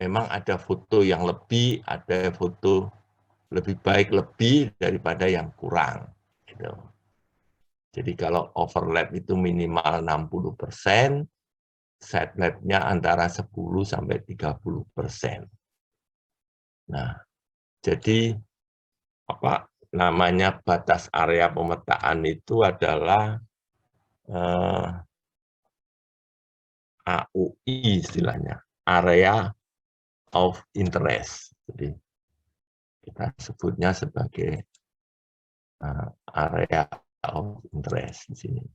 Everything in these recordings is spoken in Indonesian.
memang ada foto yang lebih, ada foto lebih baik lebih daripada yang kurang. Gitu. Jadi kalau overlap itu minimal 60%, side lab-nya antara 10 sampai 30%. Nah, jadi apa namanya batas area pemetaan itu adalah AUI istilahnya, area of interest. Jadi kita sebutnya sebagai area of interest di sini.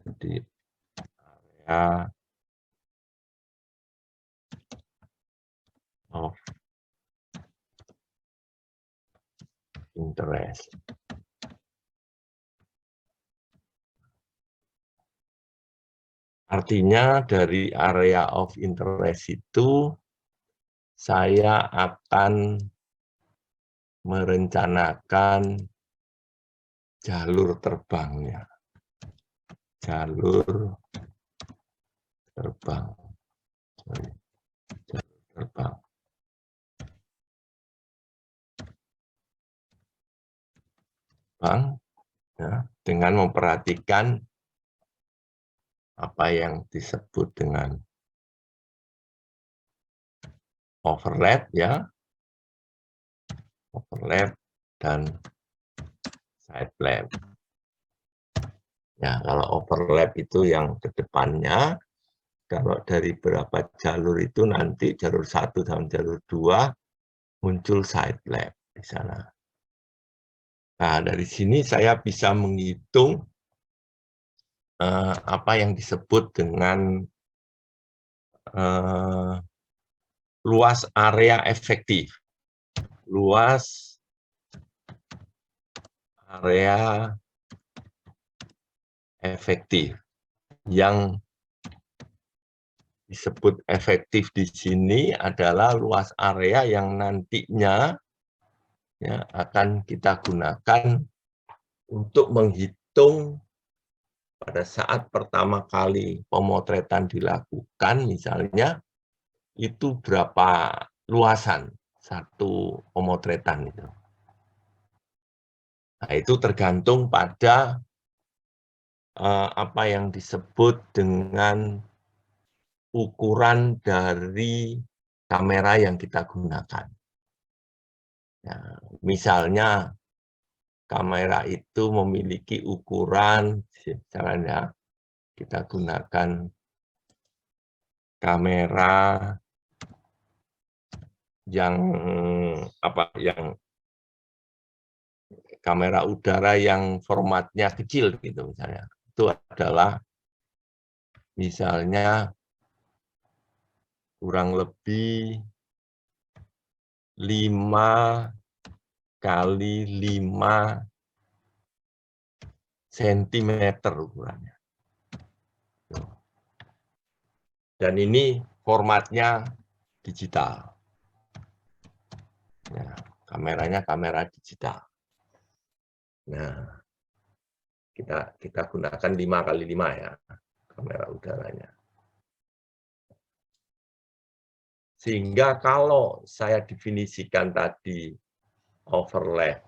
Jadi area of interest. Artinya dari area of interest itu saya akan merencanakan jalur terbangnya. Jalur terbang. Jalur terbang. Ya, dengan memperhatikan apa yang disebut dengan overlap, ya, overlap dan side lap. Ya, kalau overlap itu yang ke depannya, kalau dari berapa jalur itu nanti jalur 1 dan jalur 2 muncul side lap di sana. Nah, dari sini saya bisa menghitung apa yang disebut dengan luas area efektif. Luas area efektif. Yang disebut efektif di sini adalah luas area yang nantinya ya, akan kita gunakan untuk menghitung pada saat pertama kali pemotretan dilakukan, misalnya, itu berapa luasan satu pemotretan itu. Nah, itu tergantung pada apa yang disebut dengan ukuran dari kamera yang kita gunakan. Ya, misalnya kamera itu memiliki ukuran, misalnya kita gunakan kamera yang kamera udara yang formatnya kecil gitu misalnya. Itu adalah misalnya kurang lebih 5 kali 5 cm ukurannya. Dan ini formatnya digital. Ya, kameranya kamera digital. Nah, kita gunakan 5 kali 5 ya, kamera udaranya. Sehingga kalau saya definisikan tadi overlap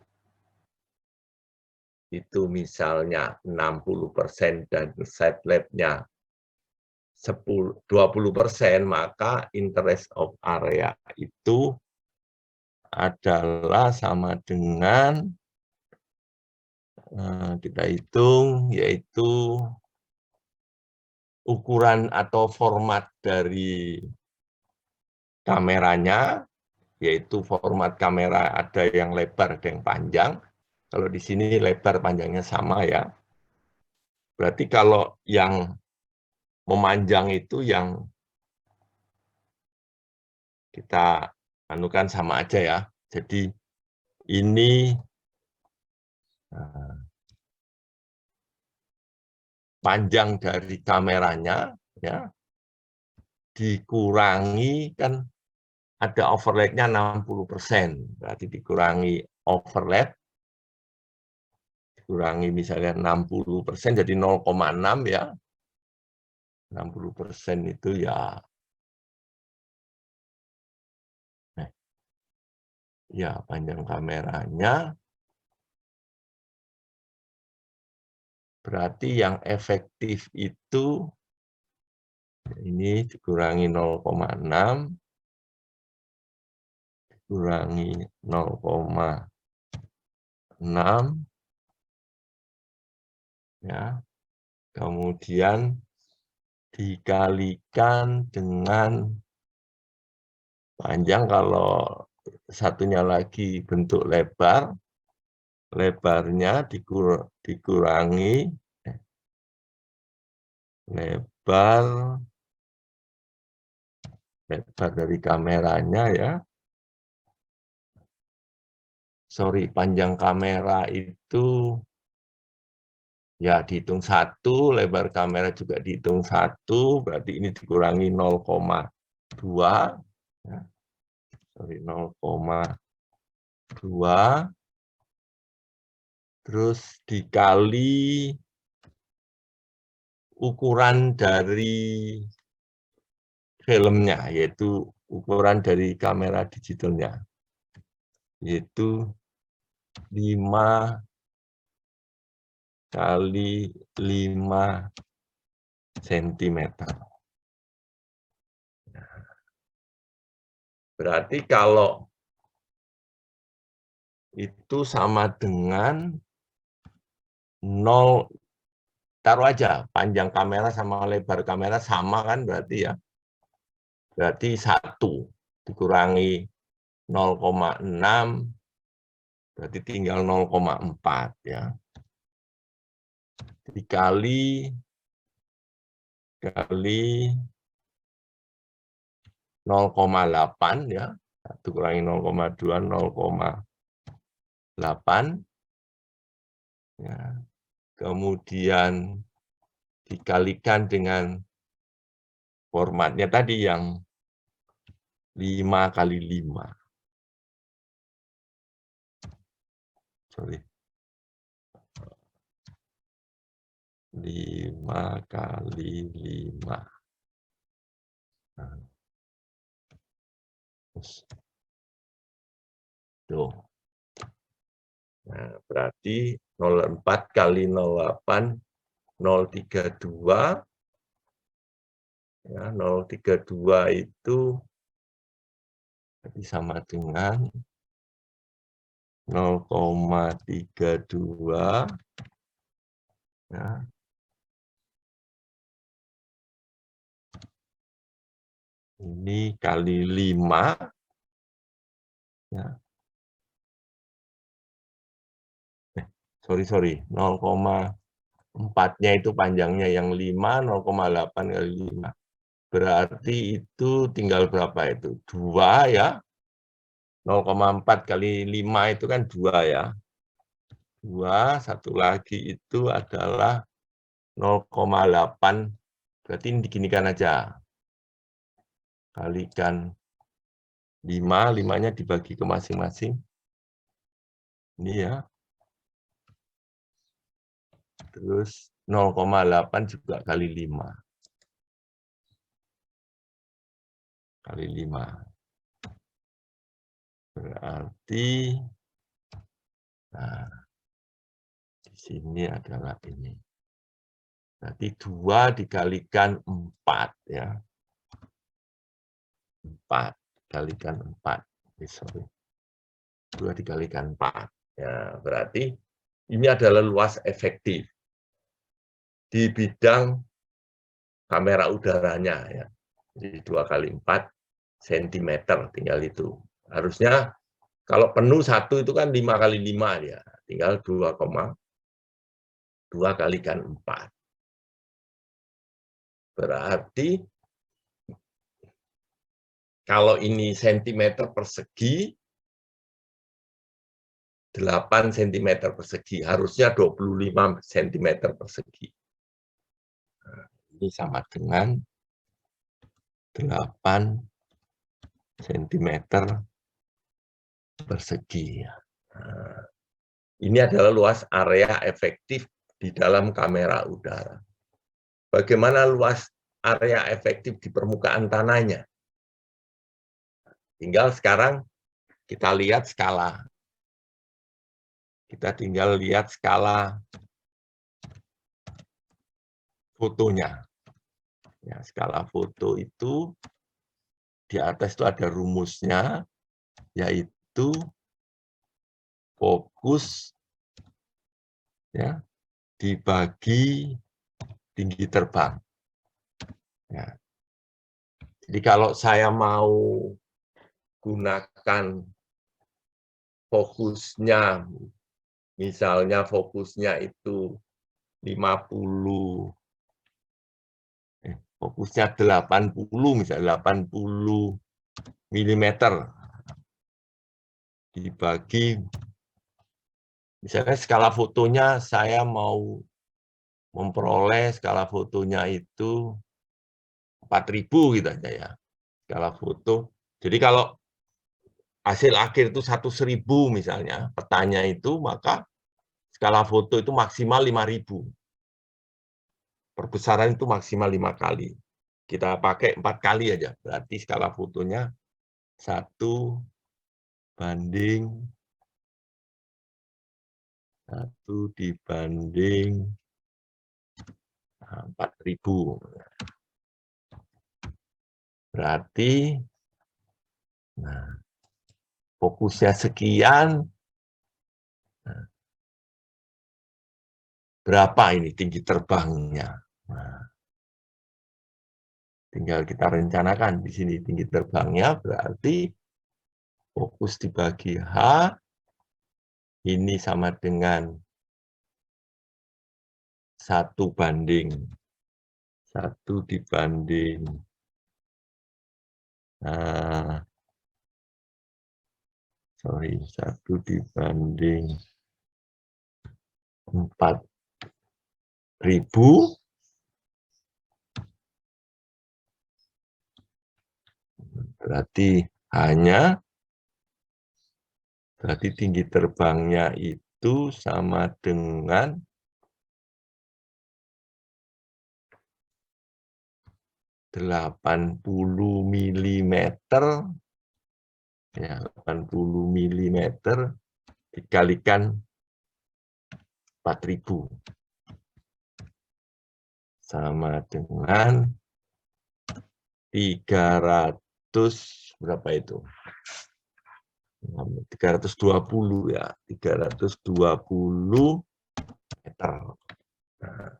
itu misalnya 60% dan side lab-nya 20%, maka interest of area itu adalah sama dengan kita hitung, yaitu ukuran atau format dari kameranya, yaitu format kamera ada yang lebar, ada yang panjang. Kalau di sini lebar panjangnya sama ya. Berarti kalau yang memanjang itu yang kita anukan sama aja ya. Jadi ini panjang dari kameranya ya dikurangi kan ada overlap-nya 60%. Berarti dikurangi overlap kurangi misalnya 60% jadi 0,6 ya. 60% itu ya, ya panjang kameranya berarti yang efektif itu ini dikurangi 0,6 dikurangi 0,6 ya. Kemudian dikalikan dengan panjang, kalau satunya lagi bentuk lebar, lebarnya dikurangi lebar dari kameranya ya. Sorry, panjang kamera itu ya dihitung 1, lebar kamera juga dihitung 1, berarti ini dikurangi 0,2. Ya. Sorry, 0,2. Terus dikali ukuran dari filmnya, yaitu ukuran dari kamera digitalnya, yaitu 5 kali 5 cm. Berarti kalau itu sama dengan 0, taruh aja panjang kamera sama lebar kamera sama kan berarti ya. Berarti 1 dikurangi 0,6 berarti tinggal 0,4 ya. Dikali 0,8 ya. 1 kurangi 0,2, 0,8 ya. Kemudian dikalikan dengan formatnya tadi yang 5 kali 5. Sorry. 5 kali 5. Tuh. Nah, berarti 04 kali 08, 032. Ya, 032 itu sama dengan 0,32 ya. Ini kali 5 ya. Sorry, 0,4-nya itu panjangnya yang 5, 0,8 kali 5. Berarti itu tinggal berapa itu? 2 ya. 0,4 kali 5 itu kan 2 ya. 2, satu lagi itu adalah 0,8, berarti ini diginikan aja. Kalikan 5, 5-nya dibagi ke masing-masing. Ini ya. Terus 0,8 juga kali 5. Kali 5. Berarti, nah, di sini adalah ini. Berarti 2 dikalikan 4 ya. 4 dikalikan 4. Sorry. 2 dikalikan 4. Ya, berarti ini adalah luas efektif di bidang kamera udaranya ya. Jadi 2 kali 4 cm tinggal itu. Harusnya kalau penuh 1 itu kan 5 kali 5 ya. Tinggal 2,2 kalikan 4. Berarti kalau ini cm persegi, 8 cm persegi, harusnya 25 cm persegi. Nah, ini sama dengan 8 cm persegi. Nah, Ini adalah luas area efektif di dalam kamera udara. Bagaimana luas area efektif di permukaan tanahnya? Tinggal sekarang kita lihat skala. Kita tinggal lihat skala fotonya. Ya, skala foto itu di atas itu ada rumusnya, yaitu fokus ya dibagi tinggi terbang. Ya. Jadi kalau saya mau gunakan fokusnya, misalnya fokusnya itu 50, fokusnya 80, misalnya 80 mm dibagi, misalnya skala fotonya saya mau memperoleh skala fotonya itu 4.000 gitu aja ya, skala foto. Jadi kalau hasil akhir itu 1.000 misalnya, petanya itu, maka skala foto itu maksimal 5.000. Perbesaran itu maksimal 5 kali. Kita pakai 4 kali aja, berarti skala fotonya 1/4.000. Berarti nah, fokusnya sekian. Nah, berapa ini tinggi terbangnya? Nah, tinggal kita rencanakan di sini tinggi terbangnya, berarti fokus dibagi H, ini sama dengan 1/1 dibanding 1 dibanding 4.000, berarti berarti tinggi terbangnya itu sama dengan 80 mm, ya 80 mm dikalikan 4.000 sama dengan 300 berapa itu? 320 ya, 320 meter. Nah,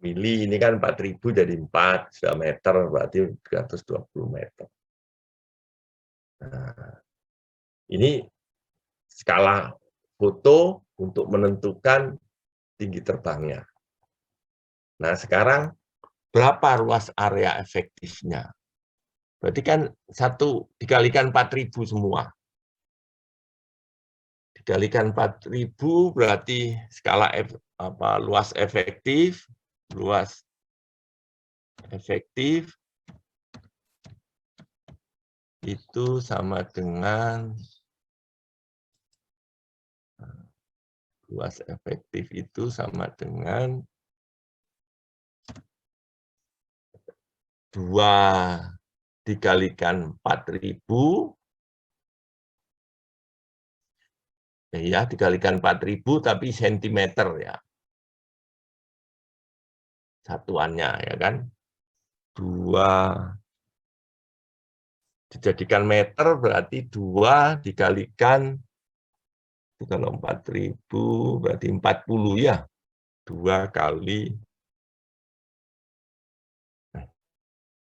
mili ini kan 4.000 jadi 4, sudah meter berarti 320 meter. Nah, ini skala foto untuk menentukan tinggi terbangnya. Nah, sekarang berapa luas area efektifnya? Berarti kan 1 dikalikan 4.000 semua. Dikalikan 4.000 berarti skala luas efektif itu sama dengan luas efektif itu sama dengan 2 dikalikan 4.000, ya dikalikan 4.000 tapi sentimeter ya satuannya ya kan, 2 dijadikan meter berarti 2 dikalikan, kalau 4.000 berarti 40 ya, 2 kali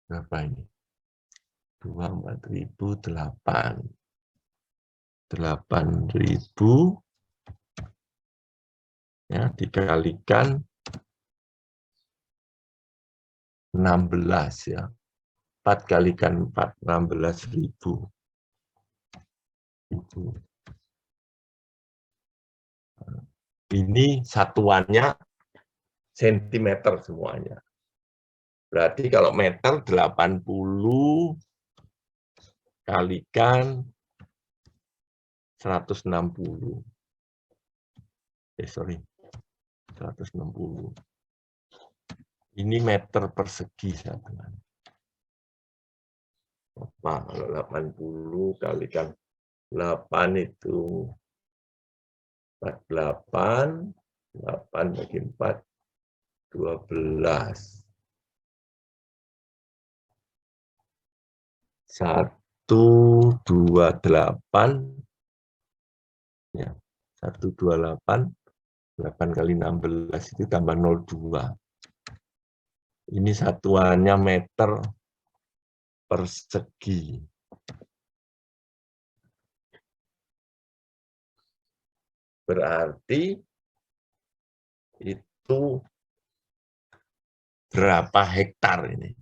berapa ini? 2, 4.000, 8.000 ya dikalikan 16 ya. 4 kalikan 4, 16.000. Ini satuannya sentimeter semuanya. Berarti kalau meter 80 kalikan 160. sorry, 160. Ini meter persegi satuan. Apa kalau 80 kalikan 8 itu 48, 8 bagi 4, 12. 128, ya, 128, 8 kali 16 itu tambah 02. Ini satuannya meter persegi. Berarti itu berapa hektar ini?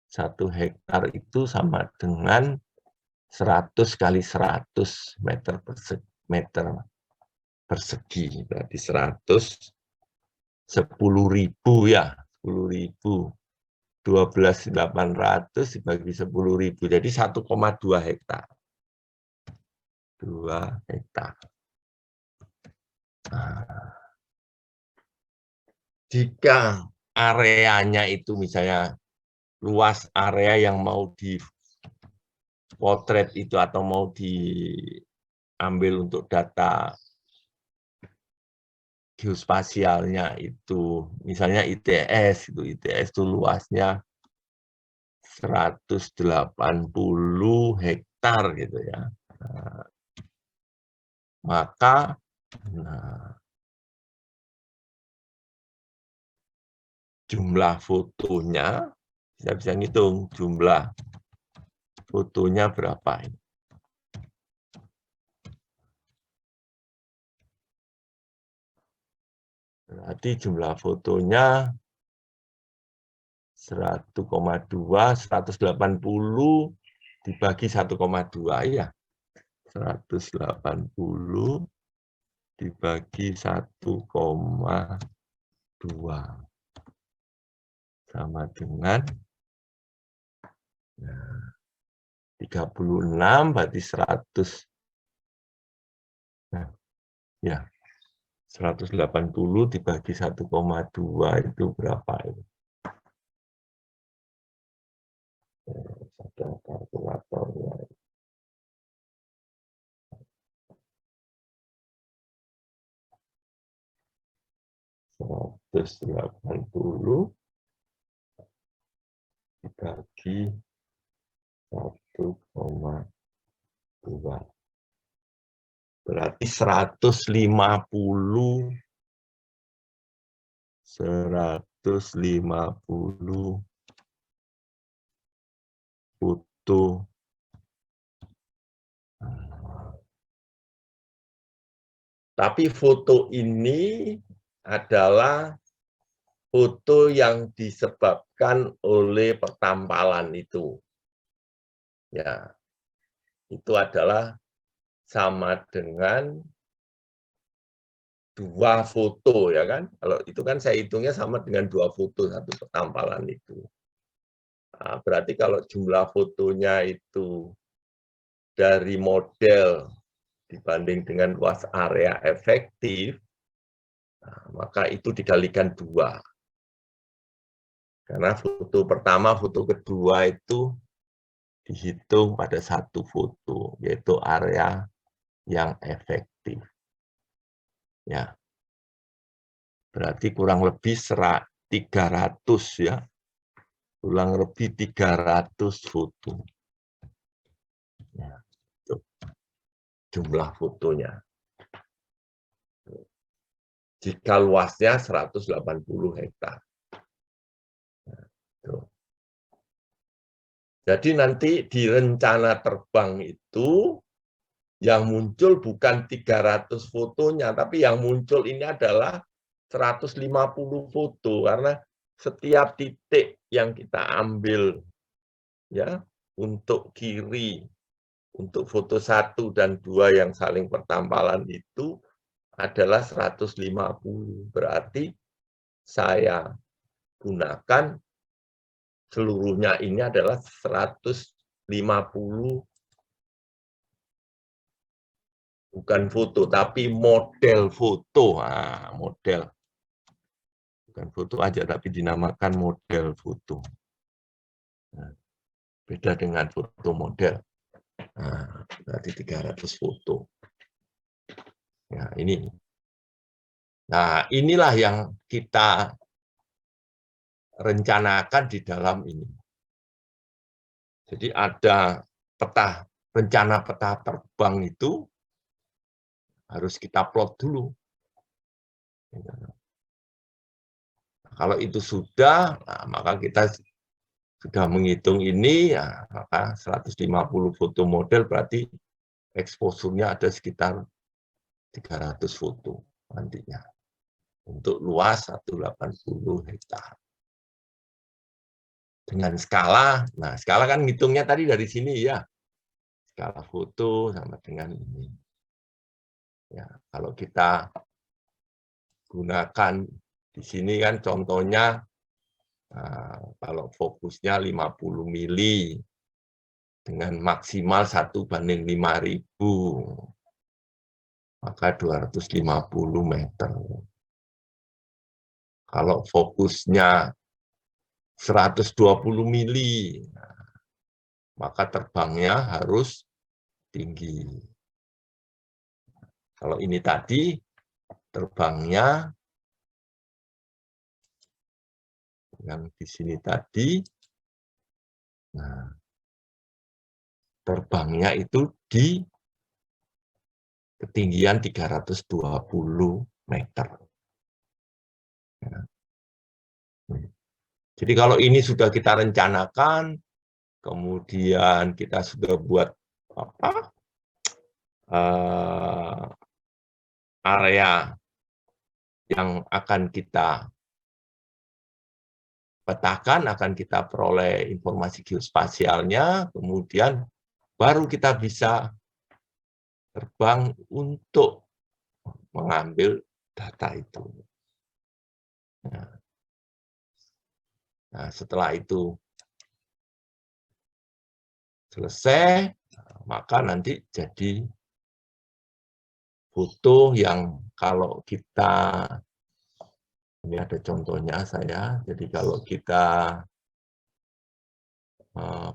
Satu hektar itu sama dengan 100 kali 100 meter persegi. Berarti 100, 10.000 ya, 10.000. 12.800 dibagi 10.000. Jadi 1,2 hektar. 2 hektar. Nah, jika areanya itu misalnya luas area yang mau dipotret itu atau mau diambil untuk data geospasialnya itu, misalnya ITS itu luasnya 180 hektar gitu ya. Nah, maka jumlah fotonya, saya bisa ngitung jumlah fotonya berapa ini. Berarti jumlah fotonya 1,2, 180 dibagi 1,2 ya. 180 dibagi 1,2 sama dengan 36, berarti 100. Nah, ya, 180 dibagi 1,2 itu berapa itu? Satu kalkulatornya. 180 dibagi 1,2. Berarti 150 foto. Tapi foto ini adalah foto yang disebabkan oleh pertampalan itu. Ya, itu adalah sama dengan 2 foto ya kan. Kalau itu kan saya hitungnya sama dengan 2 foto satu pertampalan itu. Nah, berarti kalau jumlah fotonya itu dari model dibanding dengan luas area efektif, nah, maka itu dikalikan 2. Karena foto pertama, foto kedua itu dihitung pada satu foto, yaitu area yang efektif. Ya, berarti kurang lebih 300 ya, kurang lebih 300 foto. Ya, itu jumlah fotonya. Jika luasnya 180 hektar. Jadi nanti di rencana terbang itu yang muncul bukan 300 fotonya, tapi yang muncul ini adalah 150 foto karena setiap titik yang kita ambil ya untuk kiri, untuk foto 1 dan 2 yang saling pertampalan itu adalah 150. Berarti saya gunakan seluruhnya ini adalah 150 Bukan foto, tapi model foto. Nah, model. Bukan foto aja, tapi dinamakan model foto. Nah, beda dengan foto model. Nah, berarti 300 foto. Nah, ini. Nah, inilah yang kita rencanakan di dalam ini. Jadi ada rencana peta terbang itu harus kita plot dulu. Kalau itu sudah, nah, maka kita sudah menghitung ini, ya, maka 150 foto model berarti exposure-nya ada sekitar 300 foto nantinya. Untuk luas 180 hektar. Dengan skala, nah skala kan ngitungnya tadi dari sini ya. Skala foto sama dengan ini. Ya, kalau kita gunakan di sini kan contohnya, nah, kalau fokusnya 50 mili dengan maksimal 1/5000, maka 250 meter. Kalau fokusnya 120 mili, maka terbangnya harus tinggi. Kalau ini tadi, terbangnya yang di sini tadi, nah, terbangnya itu di ketinggian 320 meter. Ya. Jadi kalau ini sudah kita rencanakan, kemudian kita sudah buat apa, area yang akan kita petakan, akan kita peroleh informasi geospasialnya, kemudian baru kita bisa terbang untuk mengambil data itu. Nah, setelah itu selesai, maka nanti jadi foto yang kalau kita, ini ada contohnya saya, jadi kalau kita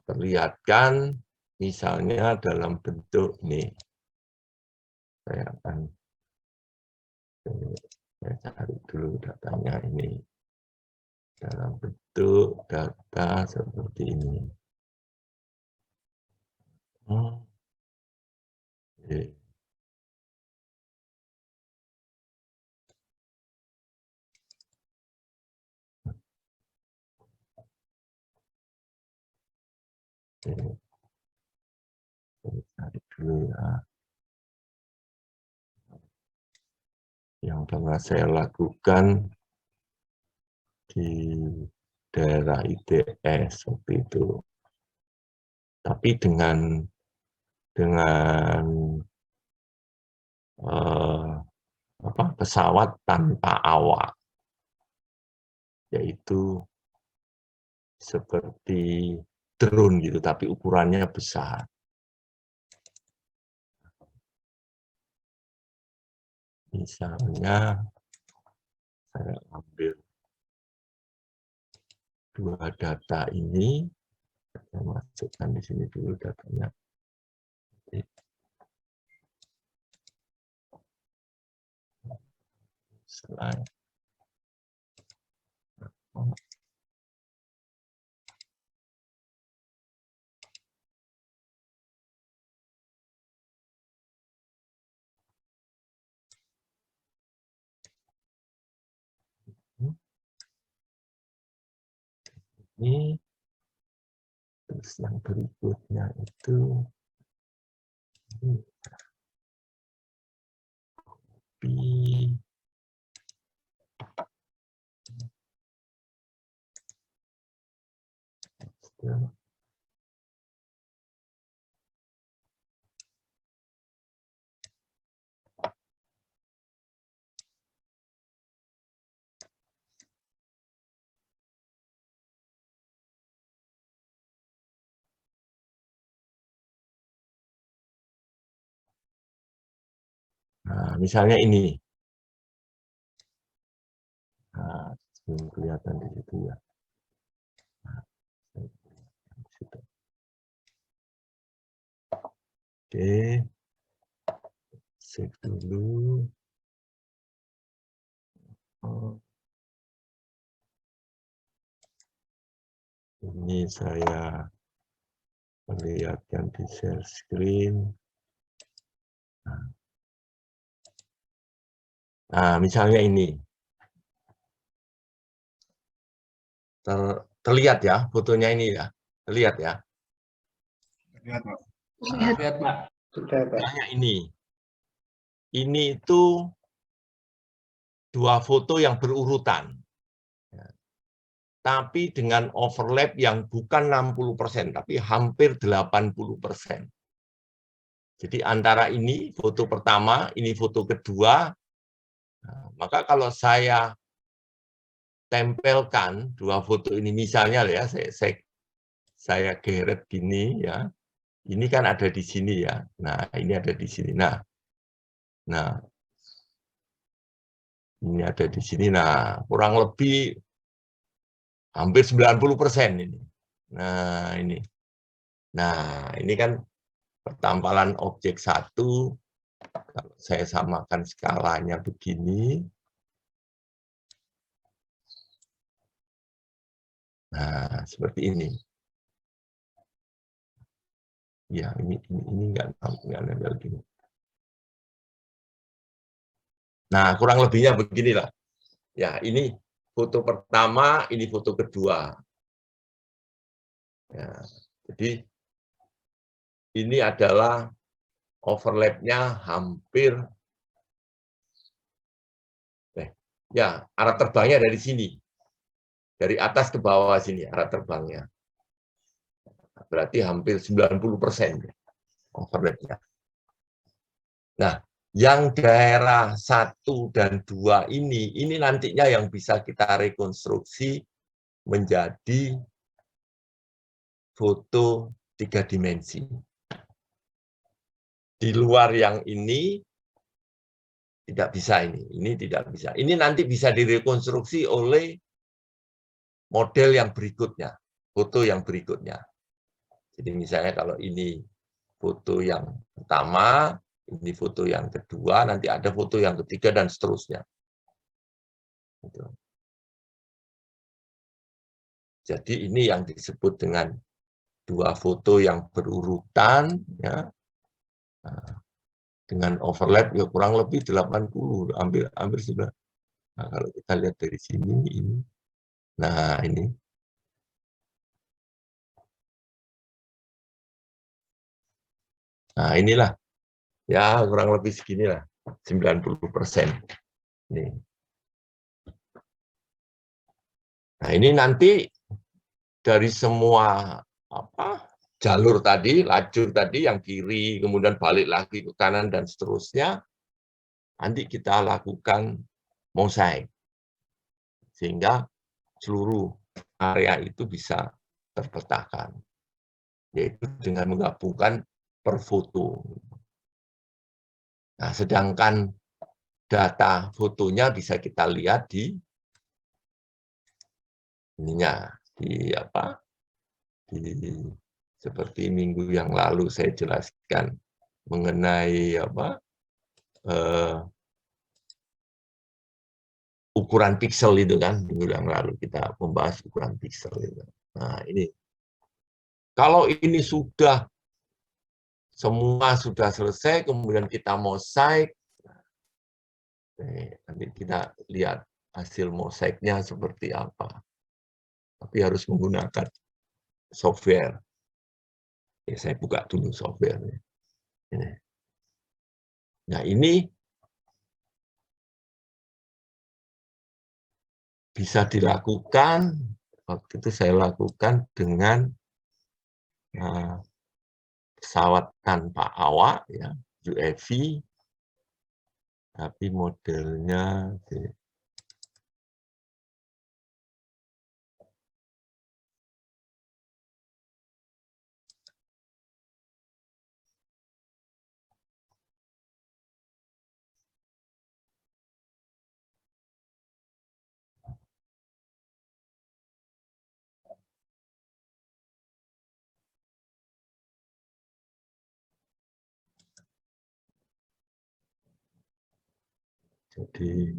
perlihatkan misalnya dalam bentuk ini, saya akan saya cari dulu datanya ini, dalam bentuk data seperti ini. Oke. Cari dulu ya. Yang pernah saya lakukan di daerah ITS waktu itu. Tapi dengan pesawat tanpa awak, yaitu seperti drone gitu, tapi ukurannya besar. Misalnya saya ambil dua data ini, saya masukkan di sini dulu datanya. Slide. Ini, terus yang berikutnya itu ini. Nah, misalnya ini. Nah, belum kelihatan di situ ya. Nah, oke, save dulu. Ini saya perlihatkan di share screen. Nah, misalnya ini. Terlihat ya, fotonya ini ya. Terlihat ya. Lihat, Pak. Nah, Lihat, Pak. Sudah, Pak. misalnya ini. Ini itu dua foto yang berurutan. Tapi dengan overlap yang bukan 60%, tapi hampir 80%. Jadi antara ini foto pertama, ini foto kedua, nah, maka kalau saya tempelkan dua foto ini, misalnya ya, saya geret gini ya, ini kan ada di sini ya, nah ini ada di sini, nah ini ada di sini, nah kurang lebih hampir 90% ini. Nah ini kan pertampalan objek satu, kalau saya samakan skalanya begini, nah seperti ini. Ya, ini nggak nempel gini. Nah, kurang lebihnya beginilah. Ya, ini foto pertama, ini foto kedua. Ya, jadi ini adalah overlap-nya hampir, ya, arah terbangnya dari sini. Dari atas ke bawah sini, arah terbangnya. Berarti hampir 90% overlap-nya. Nah, yang daerah 1 dan 2 ini nantinya yang bisa kita rekonstruksi menjadi foto 3 dimensi. Di luar yang ini tidak bisa ini tidak bisa. Ini nanti bisa direkonstruksi oleh model yang berikutnya, foto yang berikutnya. Jadi misalnya kalau ini foto yang pertama, ini foto yang kedua, nanti ada foto yang ketiga dan seterusnya. Jadi ini yang disebut dengan dua foto yang berurutan, ya, dengan overlap ya kurang lebih 80, hampir sudah. Nah, kalau kita lihat dari sini, ini, nah ini. Nah inilah, ya kurang lebih seginilah, 90%. Nih. Nah ini nanti dari semua jalur tadi, lajur tadi yang kiri, kemudian balik lagi ke kanan dan seterusnya, nanti kita lakukan mosaik. Sehingga seluruh area itu bisa terpetakan. Yaitu dengan menggabungkan per foto. Nah, sedangkan data fotonya bisa kita lihat di ininya, seperti minggu yang lalu saya jelaskan mengenai ukuran piksel itu kan, minggu yang lalu kita membahas ukuran piksel itu. Nah ini, kalau ini semua sudah selesai, kemudian kita mosaik, nanti kita lihat hasil mosaiknya seperti apa. Tapi harus menggunakan software. Ya, saya buka dulu software-nya. Nah ini bisa dilakukan, waktu itu saya lakukan dengan pesawat tanpa awak, ya, UAV, tapi modelnya Jadi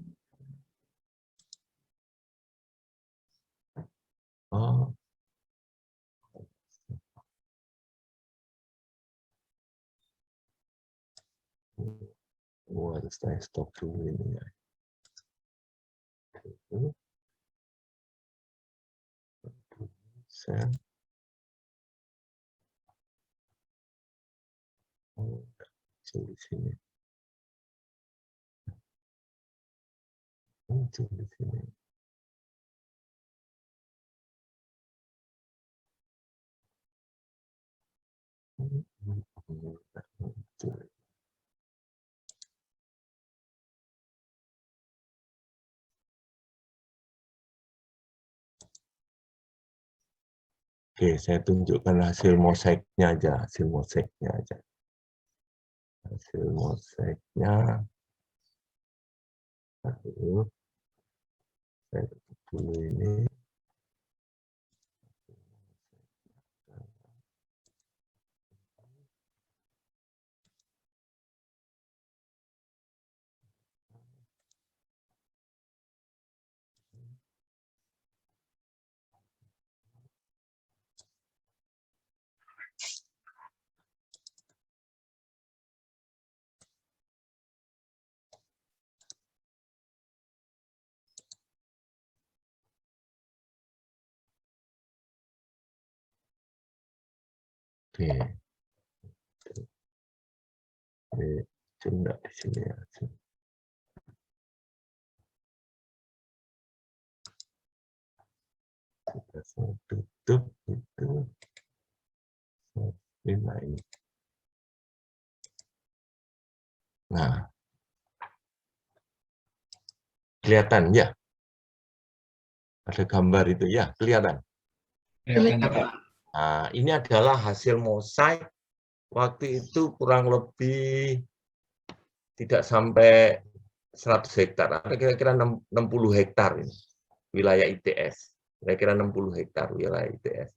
oh, harus saya stop dulu ini ya. Saya di sini. Muncul di sini. Oke, saya tunjukkan hasil mosaiknya aja, hasil mosaiknya aja. Hasil mosaiknya. Aduh, saya tutup dulu ini. Oke. Ini coba di sini ya. Saya tutup itu. Ini. Nah, kelihatan ya? Ada gambar itu ya, kelihatan. Nah, ini adalah hasil mosaik. Waktu itu kurang lebih tidak sampai 100 hektar, ada kira-kira 60 hektar ini, wilayah ITS. Kira-kira 60 hektar wilayah ITS.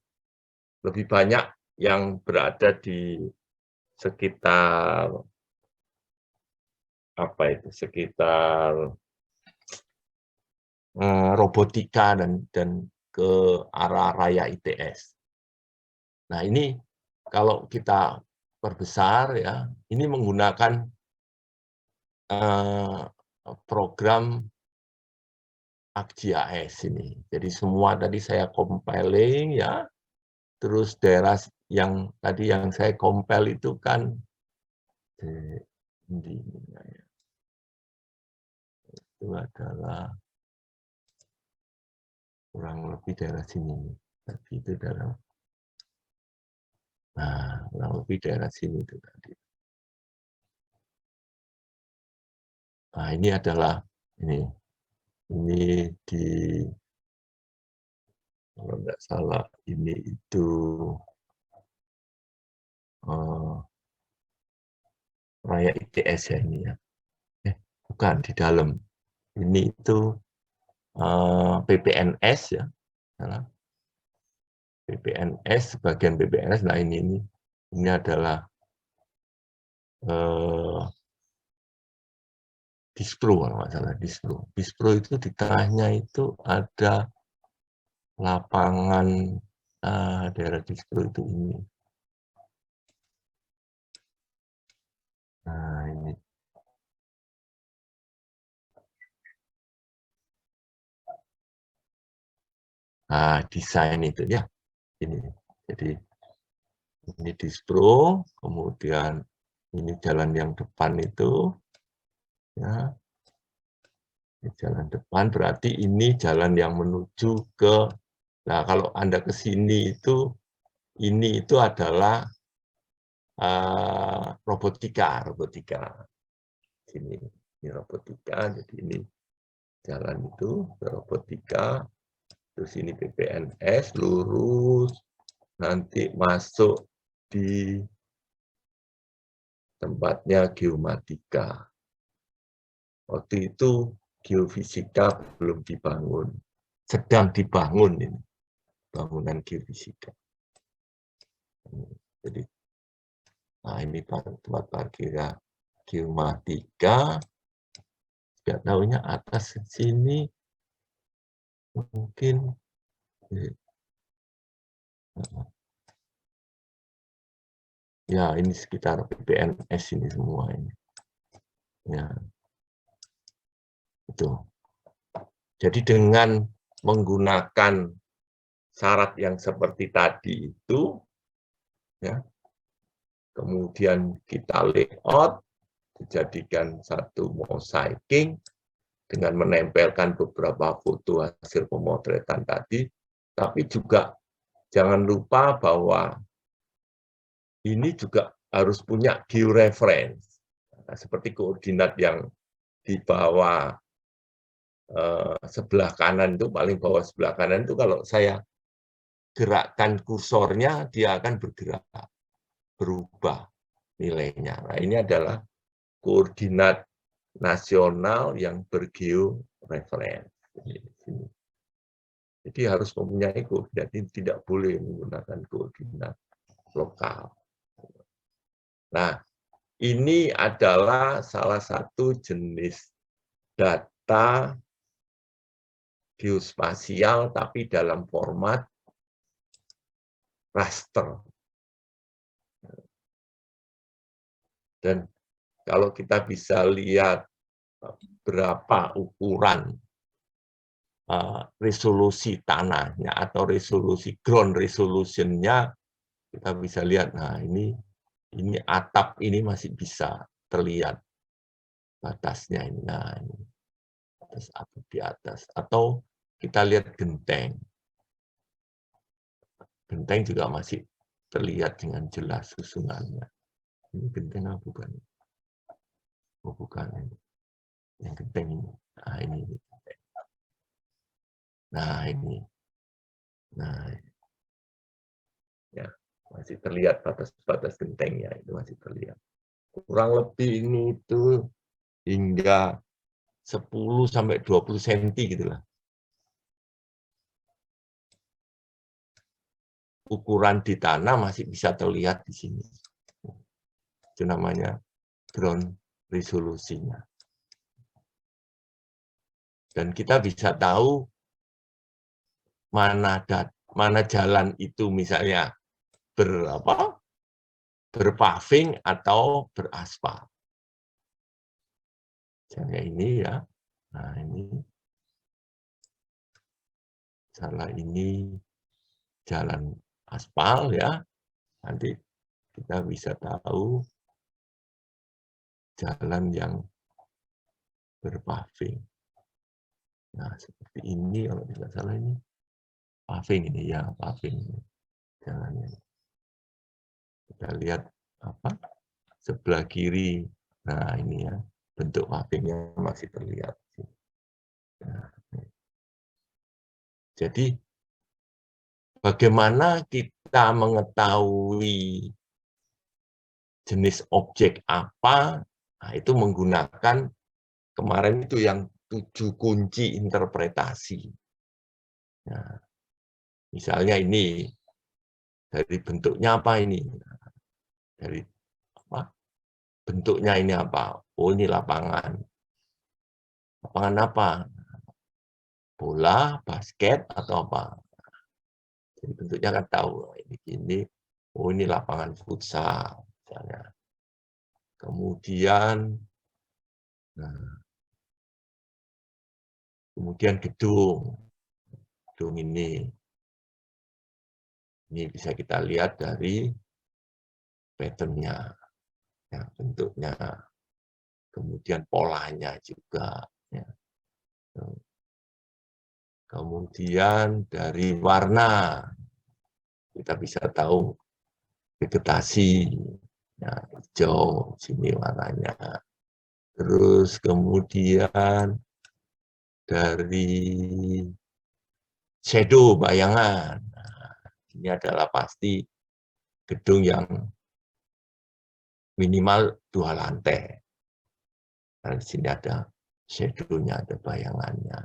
Lebih banyak yang berada di sekitar apa itu? Sekitar robotika dan ke arah raya ITS. Nah, ini kalau kita perbesar ya, ini menggunakan program ArcGIS ini. Jadi semua tadi saya compiling ya, terus daerah yang tadi yang saya compile itu kan itu adalah kurang lebih daerah sini. Tapi itu daerah, nah kurang lebih daerah sini itu tadi. Nah ini adalah ini di kalau tidak salah ini itu raya ITS ya ini ya. Bukan di dalam. Ini itu PPNS ya. PPNS, bagian PPNS. Nah ini adalah Dispro kalau nggak salah, Dispro. Dispro itu di tengahnya itu ada lapangan daerah Dispro itu ini. Nah ini. Nah desain itu ya. Ini. Jadi ini Dispro, kemudian ini jalan yang depan itu. Ya. Jalan depan berarti ini jalan yang menuju ke, nah kalau Anda ke sini itu, ini itu adalah robotika. Ini robotika, jadi ini jalan itu ke robotika, terus ini PPNS, lurus, nanti masuk di tempatnya geomatika. Waktu itu geofisika belum dibangun, sedang dibangun ini, bangunan geofisika. Jadi, nah ini tempat parkir geomatika. nggak tahunya atas sini mungkin ya ini sekitar PPNS ini semua ini. Ya, itu. Jadi dengan menggunakan syarat yang seperti tadi itu, ya, kemudian kita layout, dijadikan satu mosaiking dengan menempelkan beberapa foto hasil pemotretan tadi, tapi juga jangan lupa bahwa ini juga harus punya georeference, seperti koordinat yang di bawah sebelah kanan itu, paling bawah sebelah kanan itu kalau saya gerakkan kursornya, dia akan bergerak, berubah nilainya. Nah, ini adalah koordinat nasional yang bergeoreference. Jadi harus mempunyai koordinat, tidak boleh menggunakan koordinat lokal. Nah, ini adalah salah satu jenis data geospasial tapi dalam format raster. Dan kalau kita bisa lihat berapa ukuran resolusi tanahnya atau resolusi ground resolution-nya, kita bisa lihat, nah ini atap ini masih bisa terlihat batasnya ini. Nah, ini atas atap di atas. Atau kita lihat genteng. Genteng juga masih terlihat dengan jelas susunannya. Ini genteng apa bukan? Oh, bukan ini. Yang genteng ini. Nah, ini. Nah, ini. Nah, ya, masih terlihat batas-batas gentengnya, itu masih terlihat. Kurang lebih ini itu hingga 10 sampai 20 cm gitulah. Ukuran di tanah masih bisa terlihat di sini. Itu namanya ground resolusinya. Dan kita bisa tahu mana jalan itu misalnya berpaving atau beraspal. Misalnya ini ya. Nah, ini salah ini jalan aspal ya. Nanti kita bisa tahu jalan yang berpaving. Nah, seperti ini kalau tidak salah ini paving ini ya, paving jalannya. Kita lihat apa? Sebelah kiri. Nah, ini ya, bentuk pavingnya masih terlihat. Nah, jadi bagaimana kita mengetahui jenis objek apa? Nah, itu menggunakan kemarin itu yang 7 kunci interpretasi. Nah, misalnya ini dari bentuknya apa ini? Dari apa? Bentuknya ini apa? Oh, ini lapangan. Lapangan apa? Bola, basket, atau apa? Jadi bentuknya kan tahu. Ini, oh ini lapangan futsal. Misalnya. Kemudian, nah, kemudian gedung. Gedung ini bisa kita lihat dari pattern-nya, ya, bentuknya, kemudian polanya juga. Ya. Kemudian dari warna, kita bisa tahu vegetasi, ya, hijau, sini warnanya. Terus kemudian dari shadow, bayangan. Nah, ini adalah pasti gedung yang minimal 2 lantai. Nah, di sini ada shadow-nya, ada bayangannya.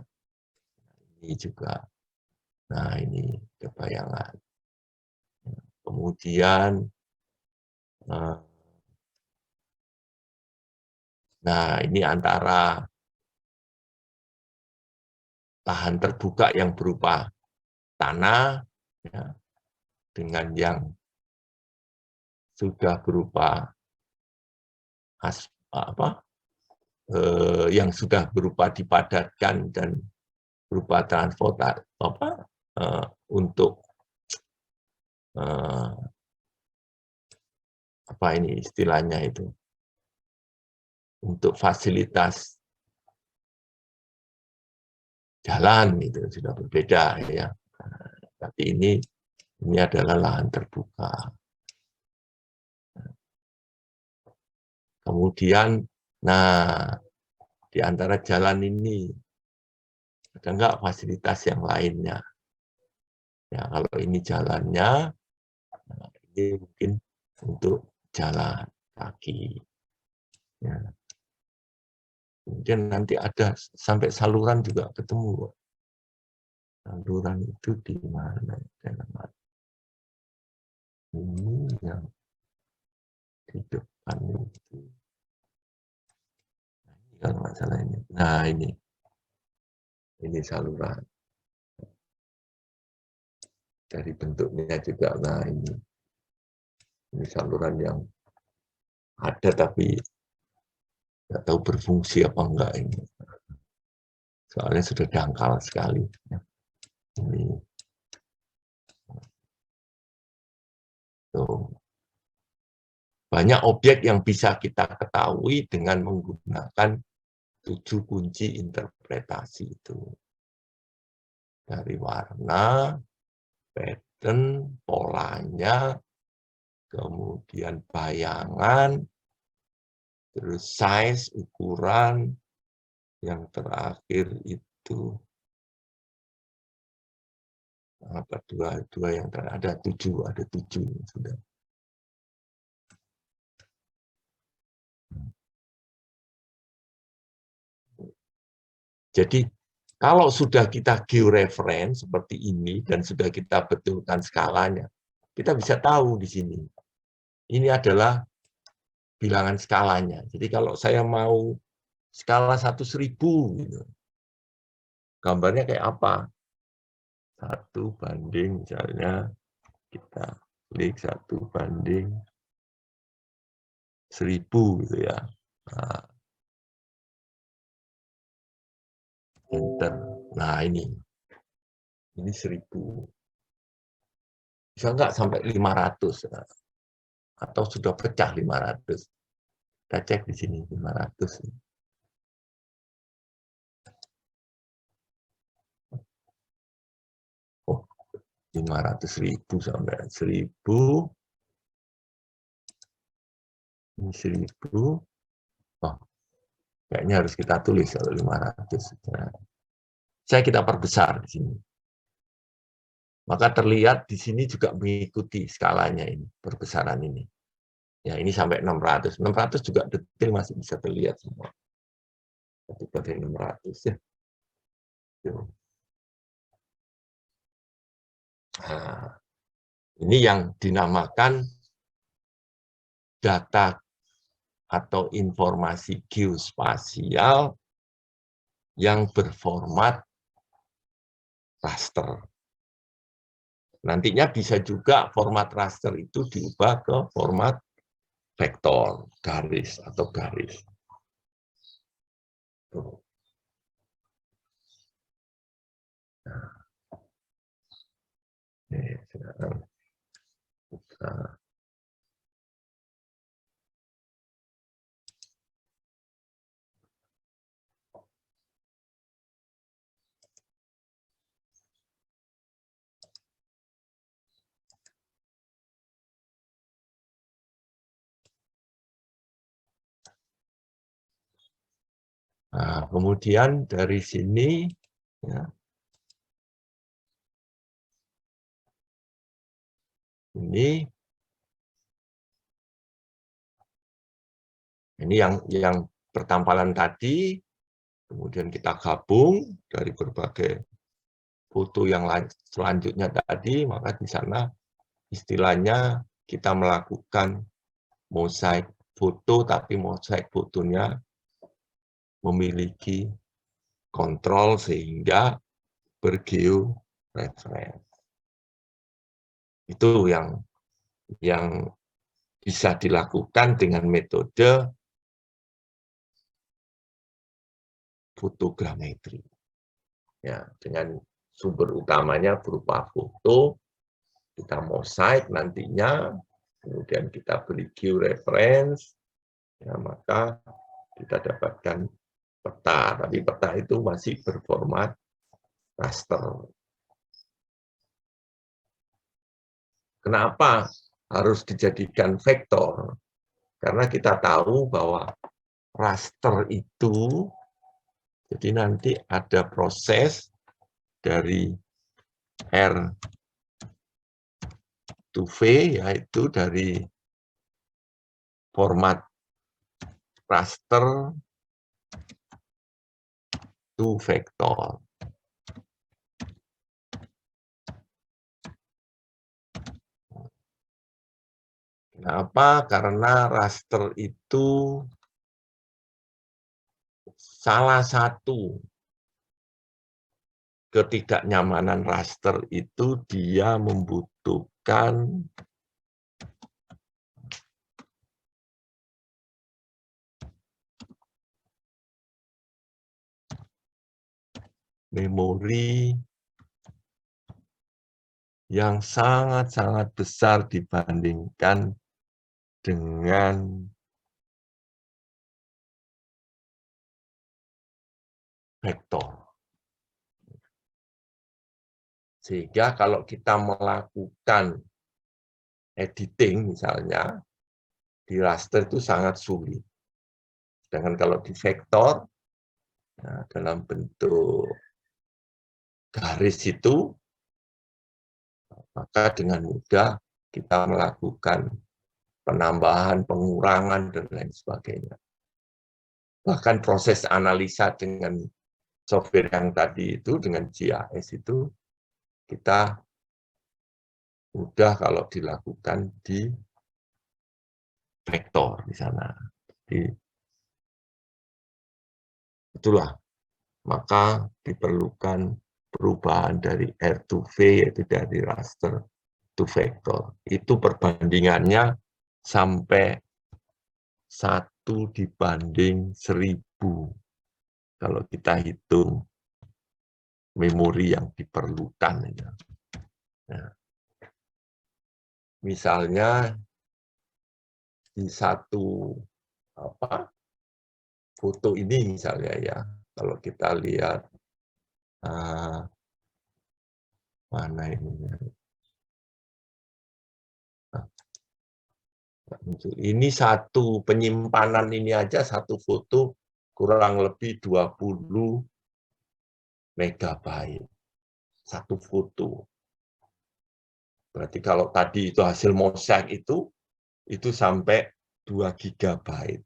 Ini juga. Nah, ini ada bayangan. Kemudian, nah ini antara lahan terbuka yang berupa tanah, ya, dengan yang sudah berupa yang sudah berupa dipadatkan dan berupa transportasi untuk apa ini istilahnya itu, untuk fasilitas jalan itu sudah berbeda ya. Tapi ini adalah lahan terbuka. Kemudian, nah di antara jalan ini ada nggak fasilitas yang lainnya? Ya kalau ini jalannya, nah, ini mungkin untuk jalan kaki. Ya. Kemudian nanti ada sampai saluran juga ketemu. Saluran itu di mana? Ini yang di depan itu. Kalau masalah ini. Nah ini saluran. Dari bentuknya juga. Nah ini saluran yang ada tapi nggak tahu berfungsi apa enggak ini. Soalnya sudah dangkal sekali. Ini. Tuh. Banyak objek yang bisa kita ketahui dengan menggunakan 7 kunci interpretasi itu. Dari warna, pattern, polanya, kemudian bayangan, terus size, ukuran, yang terakhir itu apa dua yang ada 7 sudah. Jadi kalau sudah kita georeference seperti ini dan sudah kita betulkan skalanya, kita bisa tahu di sini. Ini adalah bilangan skalanya. Jadi kalau saya mau skala 1.000, gitu, gambarnya kayak apa? 1 banding, misalnya kita klik 1/1000 gitu ya. Nah, enter. Nah ini 1000. Bisa nggak sampai 500? Atau sudah pecah 500? Kita cek di sini 500. Oh, 500.000 sampai 1000. Ini 1000. Oh, kayaknya harus kita tulis kalau 500. Saya kita perbesar di sini. Maka terlihat di sini juga mengikuti skalanya ini, perbesaran ini. Ya, ini sampai 600. 600 juga detail masih bisa terlihat semua. Ketika dari 600 ya. Nah, ini yang dinamakan data atau informasi geospasial yang berformat raster. Nantinya bisa juga format raster itu diubah ke format vektor, garis atau garis. Nah, ini sekarang buka. Nah, kemudian dari sini, ya, ini yang pertampalan tadi, kemudian kita gabung dari berbagai foto yang selanjutnya tadi, maka di sana istilahnya kita melakukan mosaik foto, tapi mosaik fotonya memiliki kontrol sehingga bergeoreference. Itu yang bisa dilakukan dengan metode fotogrametri. Ya, dengan sumber utamanya berupa foto, kita mosaik nantinya, kemudian kita beri georeference, ya, maka kita dapatkan peta, tapi peta itu masih berformat raster. Kenapa harus dijadikan vektor? Karena kita tahu bahwa raster itu, jadi nanti ada proses dari R to V, yaitu dari format raster to vektor. Kenapa? Karena raster itu salah satu ketidaknyamanan raster itu dia membutuhkan memori yang sangat-sangat besar dibandingkan dengan vektor. Sehingga kalau kita melakukan editing misalnya, di raster itu sangat sulit. Sedangkan kalau di vektor, nah, dalam bentuk garis itu, maka dengan mudah kita melakukan penambahan, pengurangan, dan lain sebagainya. Bahkan proses analisa dengan software yang tadi itu, dengan GIS itu, kita mudah kalau dilakukan di vektor di sana. Jadi, itulah, maka diperlukan perubahan dari R to V, yaitu dari raster to vektor. Itu perbandingannya sampai 1:1000 kalau kita hitung memori yang diperlukan. Nah, misalnya di satu foto ini misalnya ya, kalau kita lihat mana ini? Ini satu penyimpanan ini aja, satu foto kurang lebih 20 megabyte. Satu foto. Berarti kalau tadi itu hasil mosaik itu sampai 2 gigabyte.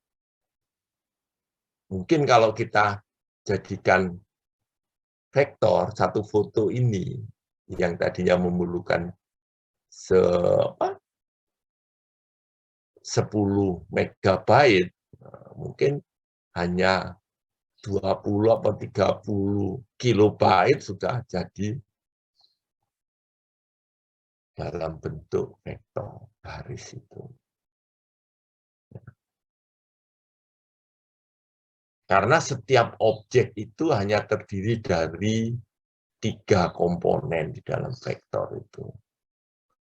Mungkin kalau kita jadikan vektor, satu foto ini, yang tadinya memerlukan 10 megabyte, mungkin hanya 20 atau 30 kilobyte sudah jadi dalam bentuk vektor garis itu. Karena setiap objek itu hanya terdiri dari 3 komponen di dalam vektor itu.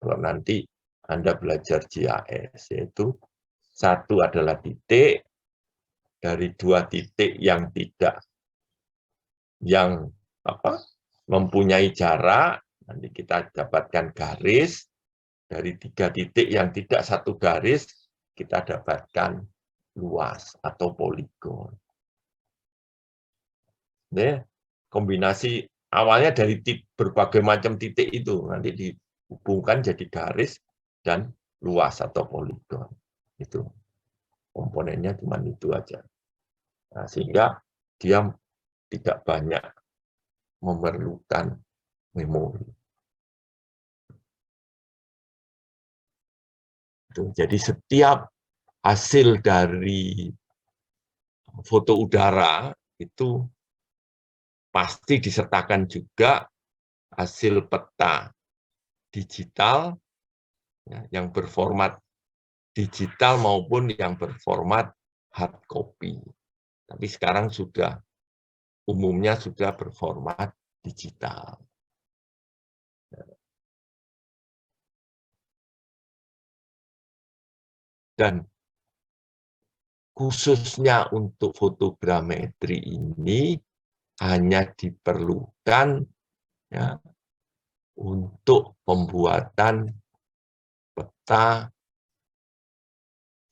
Kalau nanti Anda belajar GIS, yaitu satu adalah titik, dari 2 titik yang mempunyai jarak, nanti kita dapatkan garis, dari 3 titik yang tidak satu garis, kita dapatkan luas atau poligon. Nah, kombinasi awalnya dari berbagai macam titik itu, nanti dihubungkan jadi garis dan luas atau poligon. Itu komponennya cuma itu aja. Nah, sehingga dia tidak banyak memerlukan memori. Jadi setiap hasil dari foto udara itu pasti disertakan juga hasil peta digital ya, yang berformat digital maupun yang berformat hard copy. Tapi sekarang sudah umumnya sudah berformat digital. Dan khususnya untuk fotogrametri ini hanya diperlukan ya, untuk pembuatan peta,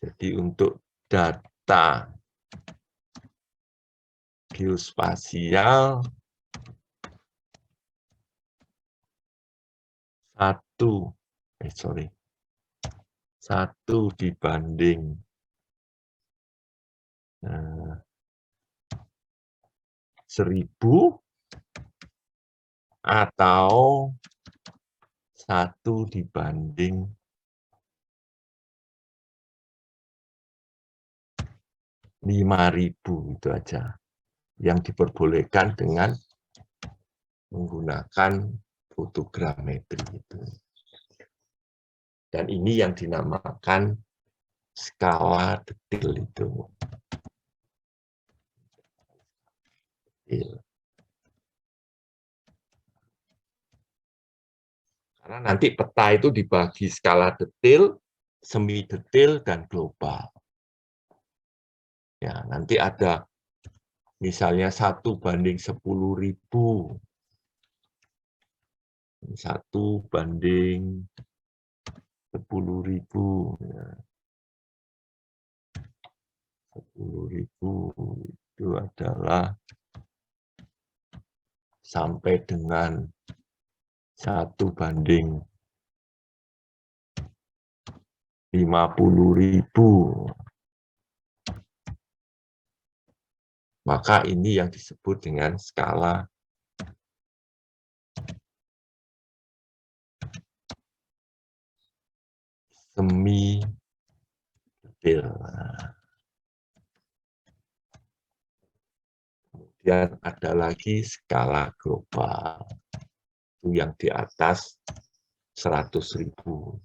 jadi untuk data geospasial satu dibanding 1000 atau 1 dibanding 5.000, itu aja yang diperbolehkan dengan menggunakan fotogrametri itu. Dan ini yang dinamakan skala detil itu. Karena nanti peta itu dibagi skala detil, semi detil, dan global. Ya, nanti ada misalnya 1:10.000, 1:10.000, ya. 10.000 itu adalah sampai dengan 1:50.000. Maka ini yang disebut dengan skala semi detil. Kemudian ada lagi skala global, itu yang di atas 100.000.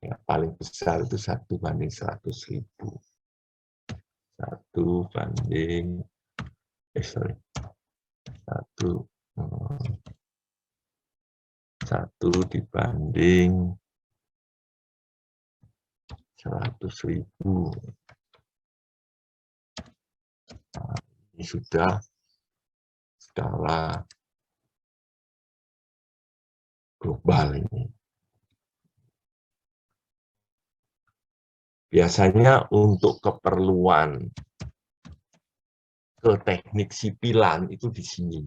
Ya, paling besar itu 1:100.000. 1:100.000. Nah, ini sudah skala global ini. Biasanya untuk keperluan ke teknik sipilan itu di sini.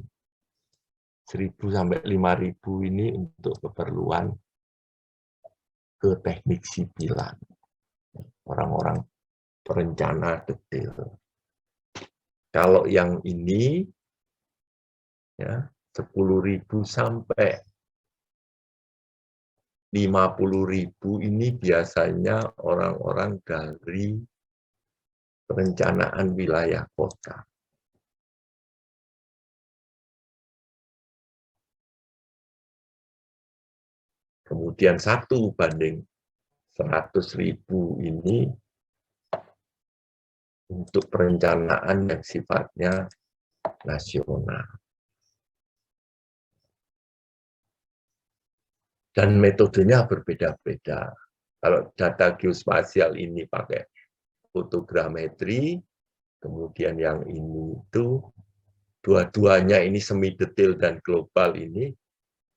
1.000 sampai 5.000 ini untuk keperluan ke teknik sipilan. Orang-orang perencana detail. Kalau yang ini ya 10.000 sampai 50.000 ini biasanya orang-orang dari perencanaan wilayah kota. Kemudian 1:100.000 ini untuk perencanaan yang sifatnya nasional. Dan metodenya berbeda-beda. Kalau data geospasial ini pakai fotogrametri, kemudian yang ini itu dua-duanya ini semi detail dan global ini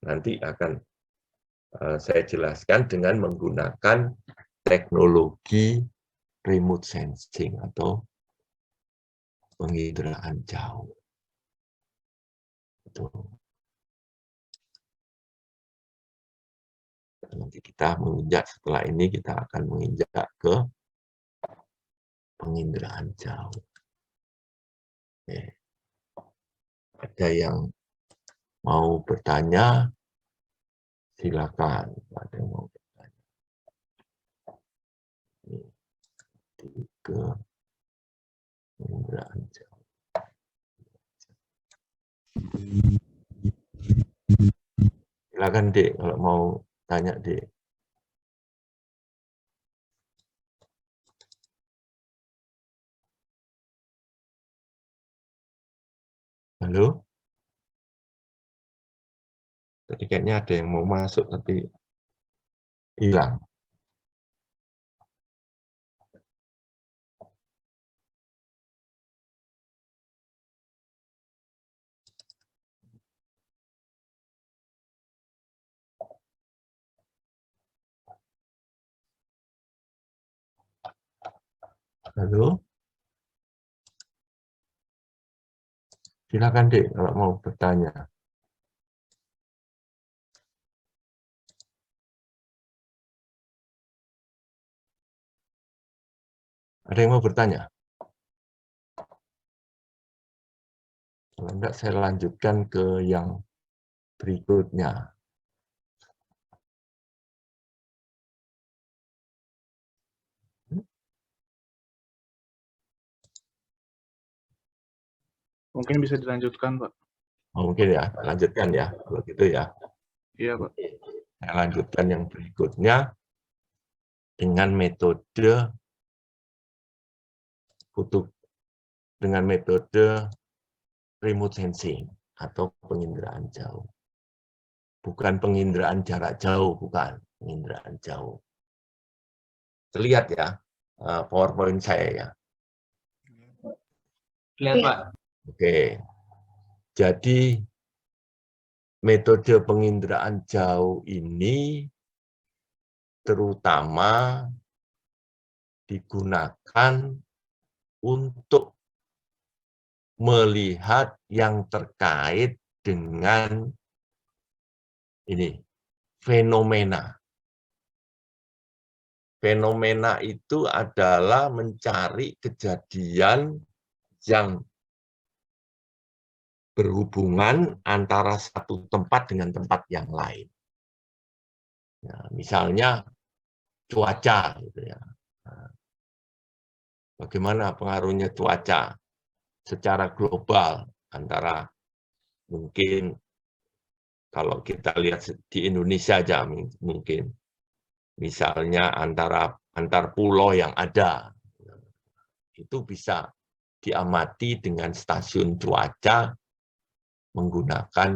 nanti akan saya jelaskan dengan menggunakan teknologi remote sensing atau penginderaan jauh. Nanti kita menginjak, setelah ini kita akan menginjak ke penginderaan jauh. Oke. Ada yang mau bertanya? Silakan. Ada yang mau bertanya? Ini ke penginderaan jauh. Silakan Dek, kalau mau tanya Dek. Halo? Tadi kayaknya ada yang mau masuk tapi hilang. Halo? Silakan Dek, kalau mau bertanya. Ada yang mau bertanya? Kalau enggak, saya lanjutkan ke yang berikutnya. Mungkin bisa dilanjutkan, Pak. Oh, mungkin ya, lanjutkan ya, kalau gitu ya. Iya, Pak. Saya lanjutkan yang berikutnya dengan metode remote sensing atau penginderaan jauh. Bukan penginderaan jarak jauh, bukan penginderaan jauh. Terlihat ya PowerPoint saya ya. Lihat, Pak. Oke. Jadi metode penginderaan jauh ini terutama digunakan untuk melihat yang terkait dengan ini fenomena. Fenomena itu adalah mencari kejadian yang berhubungan antara satu tempat dengan tempat yang lain. Ya, misalnya cuaca, gitu ya. Bagaimana pengaruhnya cuaca secara global antara mungkin kalau kita lihat di Indonesia aja mungkin misalnya antar pulau yang ada itu bisa diamati dengan stasiun cuaca menggunakan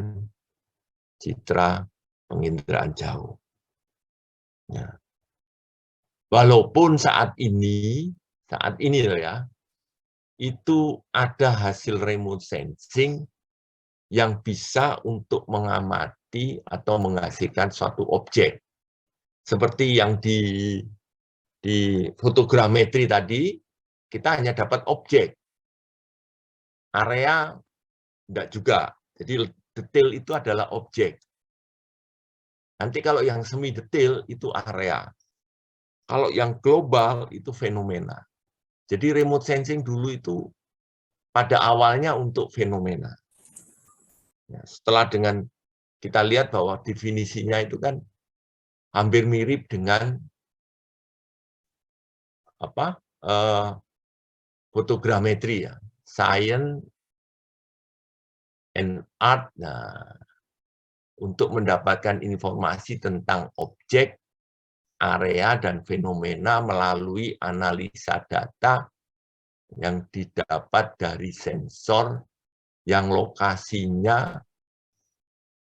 citra penginderaan jauh. Ya. Walaupun saat ini loh ya, itu ada hasil remote sensing yang bisa untuk mengamati atau menghasilkan suatu objek. Seperti yang di fotogrametri tadi, kita hanya dapat objek. Area enggak juga. Jadi detail itu adalah objek. Nanti kalau yang semi detail itu area. Kalau yang global itu fenomena. Jadi remote sensing dulu itu pada awalnya untuk fenomena. Ya, setelah dengan kita lihat bahwa definisinya itu kan hampir mirip dengan fotogrametri ya, science and art. Nah, untuk mendapatkan informasi tentang objek, area, dan fenomena melalui analisa data yang didapat dari sensor yang lokasinya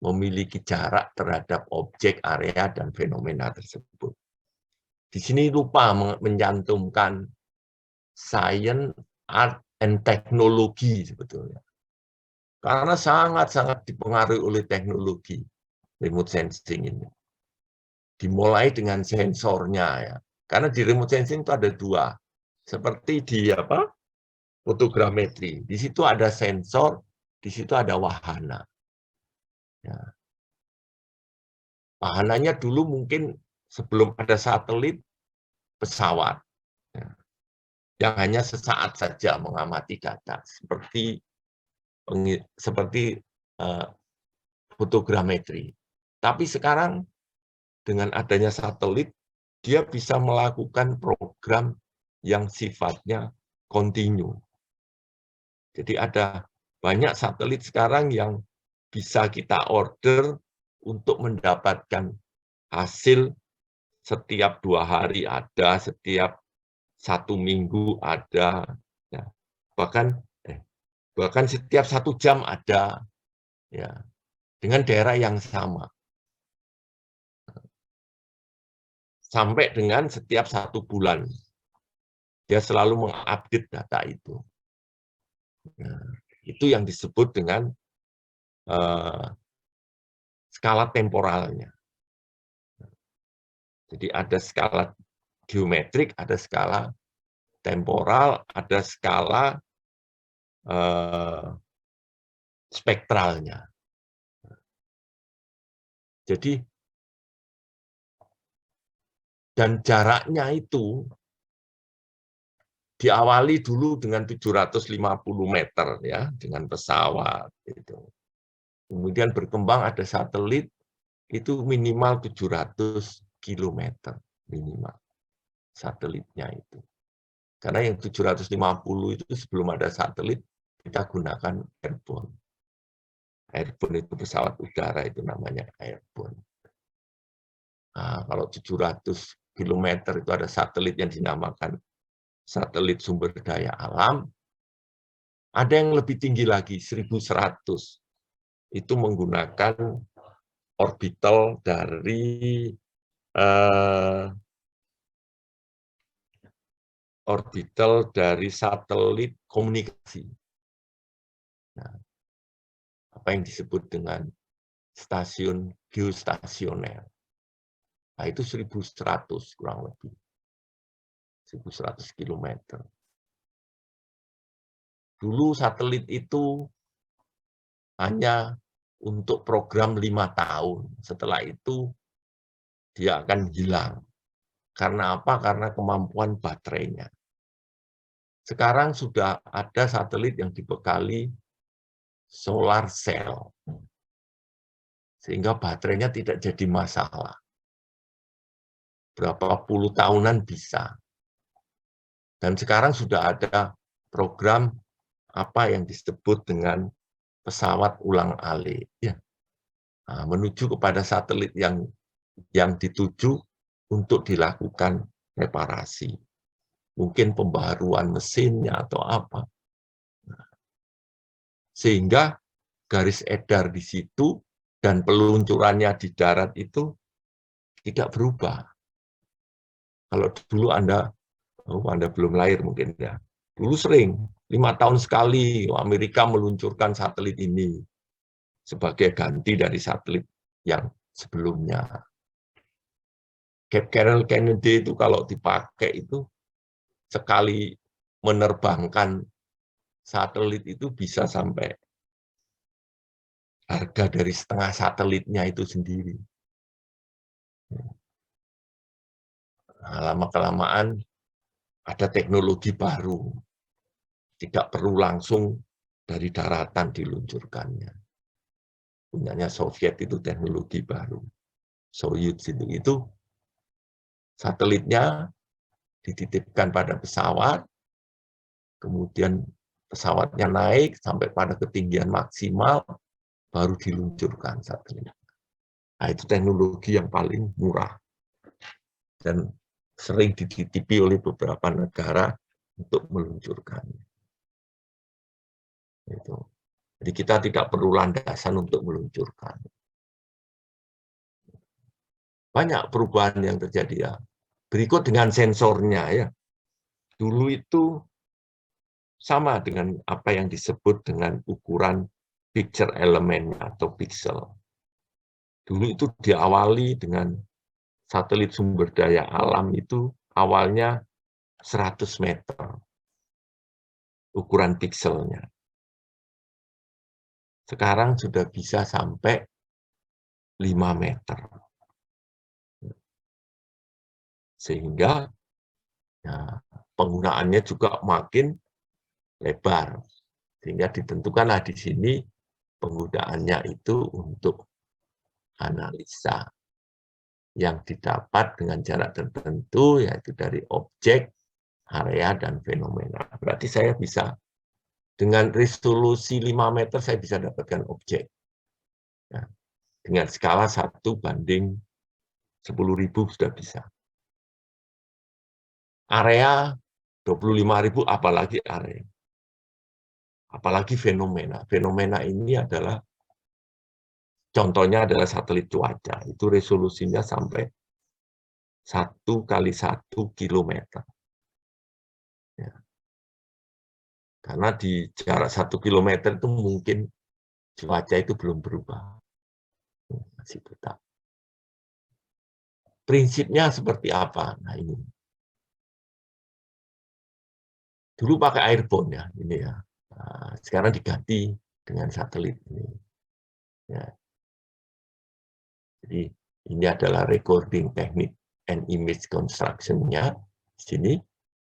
memiliki jarak terhadap objek, area, dan fenomena tersebut. Di sini lupa mencantumkan science, art, and teknologi sebetulnya. Karena sangat-sangat dipengaruhi oleh teknologi remote sensing ini. Dimulai dengan sensornya ya. Karena di remote sensing itu ada dua. Seperti di fotogrametri. Di situ ada sensor, di situ ada wahana. Ya. Wahananya dulu mungkin sebelum ada satelit, pesawat. Ya. Yang hanya sesaat saja mengamati data. Seperti fotogrametri. Tapi sekarang dengan adanya satelit, dia bisa melakukan program yang sifatnya kontinu. Jadi ada banyak satelit sekarang yang bisa kita order untuk mendapatkan hasil setiap 2 hari ada, setiap 1 minggu ada, ya. Bahkan setiap 1 jam ada, ya, dengan daerah yang sama. Sampai dengan setiap 1 bulan. Dia selalu mengupdate data itu. Nah, itu yang disebut dengan skala temporalnya. Jadi ada skala geometrik, ada skala temporal, ada skala spektralnya. Jadi, dan jaraknya itu diawali dulu dengan 750 meter ya, dengan pesawat itu. Kemudian berkembang ada satelit itu minimal 700 km minimal satelitnya itu. Karena yang 750 itu sebelum ada satelit kita gunakan airborne. Airborne itu pesawat udara itu namanya airborne. Nah, kalau 700 km itu ada satelit yang dinamakan satelit sumber daya alam. Ada yang lebih tinggi lagi, 1100. Itu menggunakan orbital dari satelit komunikasi. Nah, apa yang disebut dengan stasiun geostasioner. Nah, itu 1100 kurang lebih. 1100 km. Dulu satelit itu hanya untuk program 5 tahun. Setelah itu dia akan hilang. Karena apa? Karena kemampuan baterainya. Sekarang sudah ada satelit yang dibekali solar cell. Sehingga baterainya tidak jadi masalah. Berapa puluh tahunan bisa. Dan sekarang sudah ada program apa yang disebut dengan pesawat ulang-alik. Ya. Nah, menuju kepada satelit yang dituju untuk dilakukan reparasi. Mungkin pembaharuan mesinnya atau apa. Sehingga garis edar di situ dan peluncurannya di darat itu tidak berubah. Kalau dulu Anda belum lahir mungkin ya. Dulu sering, 5 tahun sekali Amerika meluncurkan satelit ini sebagai ganti dari satelit yang sebelumnya. Cape Carroll Kennedy itu kalau dipakai itu sekali menerbangkan satelit itu bisa sampai harga dari setengah satelitnya itu sendiri. Nah, lama-kelamaan ada teknologi baru. Tidak perlu langsung dari daratan diluncurkannya. Punyanya Soviet itu teknologi baru. Soyuz itu satelitnya dititipkan pada pesawat, kemudian pesawatnya naik sampai pada ketinggian maksimal, baru diluncurkan satelit. Nah, itu teknologi yang paling murah dan sering dititipi oleh beberapa negara untuk meluncurkannya. Itu. Jadi kita tidak perlu landasan untuk meluncurkan. Banyak perubahan yang terjadi ya. Berikut dengan sensornya ya. Dulu itu sama dengan apa yang disebut dengan ukuran picture element atau pixel. Dulu itu diawali dengan satelit sumber daya alam itu awalnya 100 meter ukuran pikselnya. Sekarang sudah bisa sampai 5 meter. Sehingga ya, penggunaannya juga makin lebar. Sehingga ditentukanlah di sini penggunaannya itu untuk analisa yang didapat dengan jarak tertentu, yaitu dari objek, area, dan fenomena. Berarti saya bisa, dengan resolusi 5 meter, saya bisa dapatkan objek. Ya. dengan skala 1:10.000 sudah bisa. Area 25.000 apalagi area. Apalagi fenomena. Fenomena ini adalah contohnya adalah satelit cuaca. Itu resolusinya sampai 1x1 kilometer. Ya. Karena di jarak 1 kilometer itu mungkin cuaca itu belum berubah. Masih tetap. Prinsipnya seperti apa? Nah ini. Dulu pakai airborne ya, ini ya. Nah, sekarang diganti dengan satelit ini. Ya. Jadi ini adalah recording teknik and image construction-nya di sini.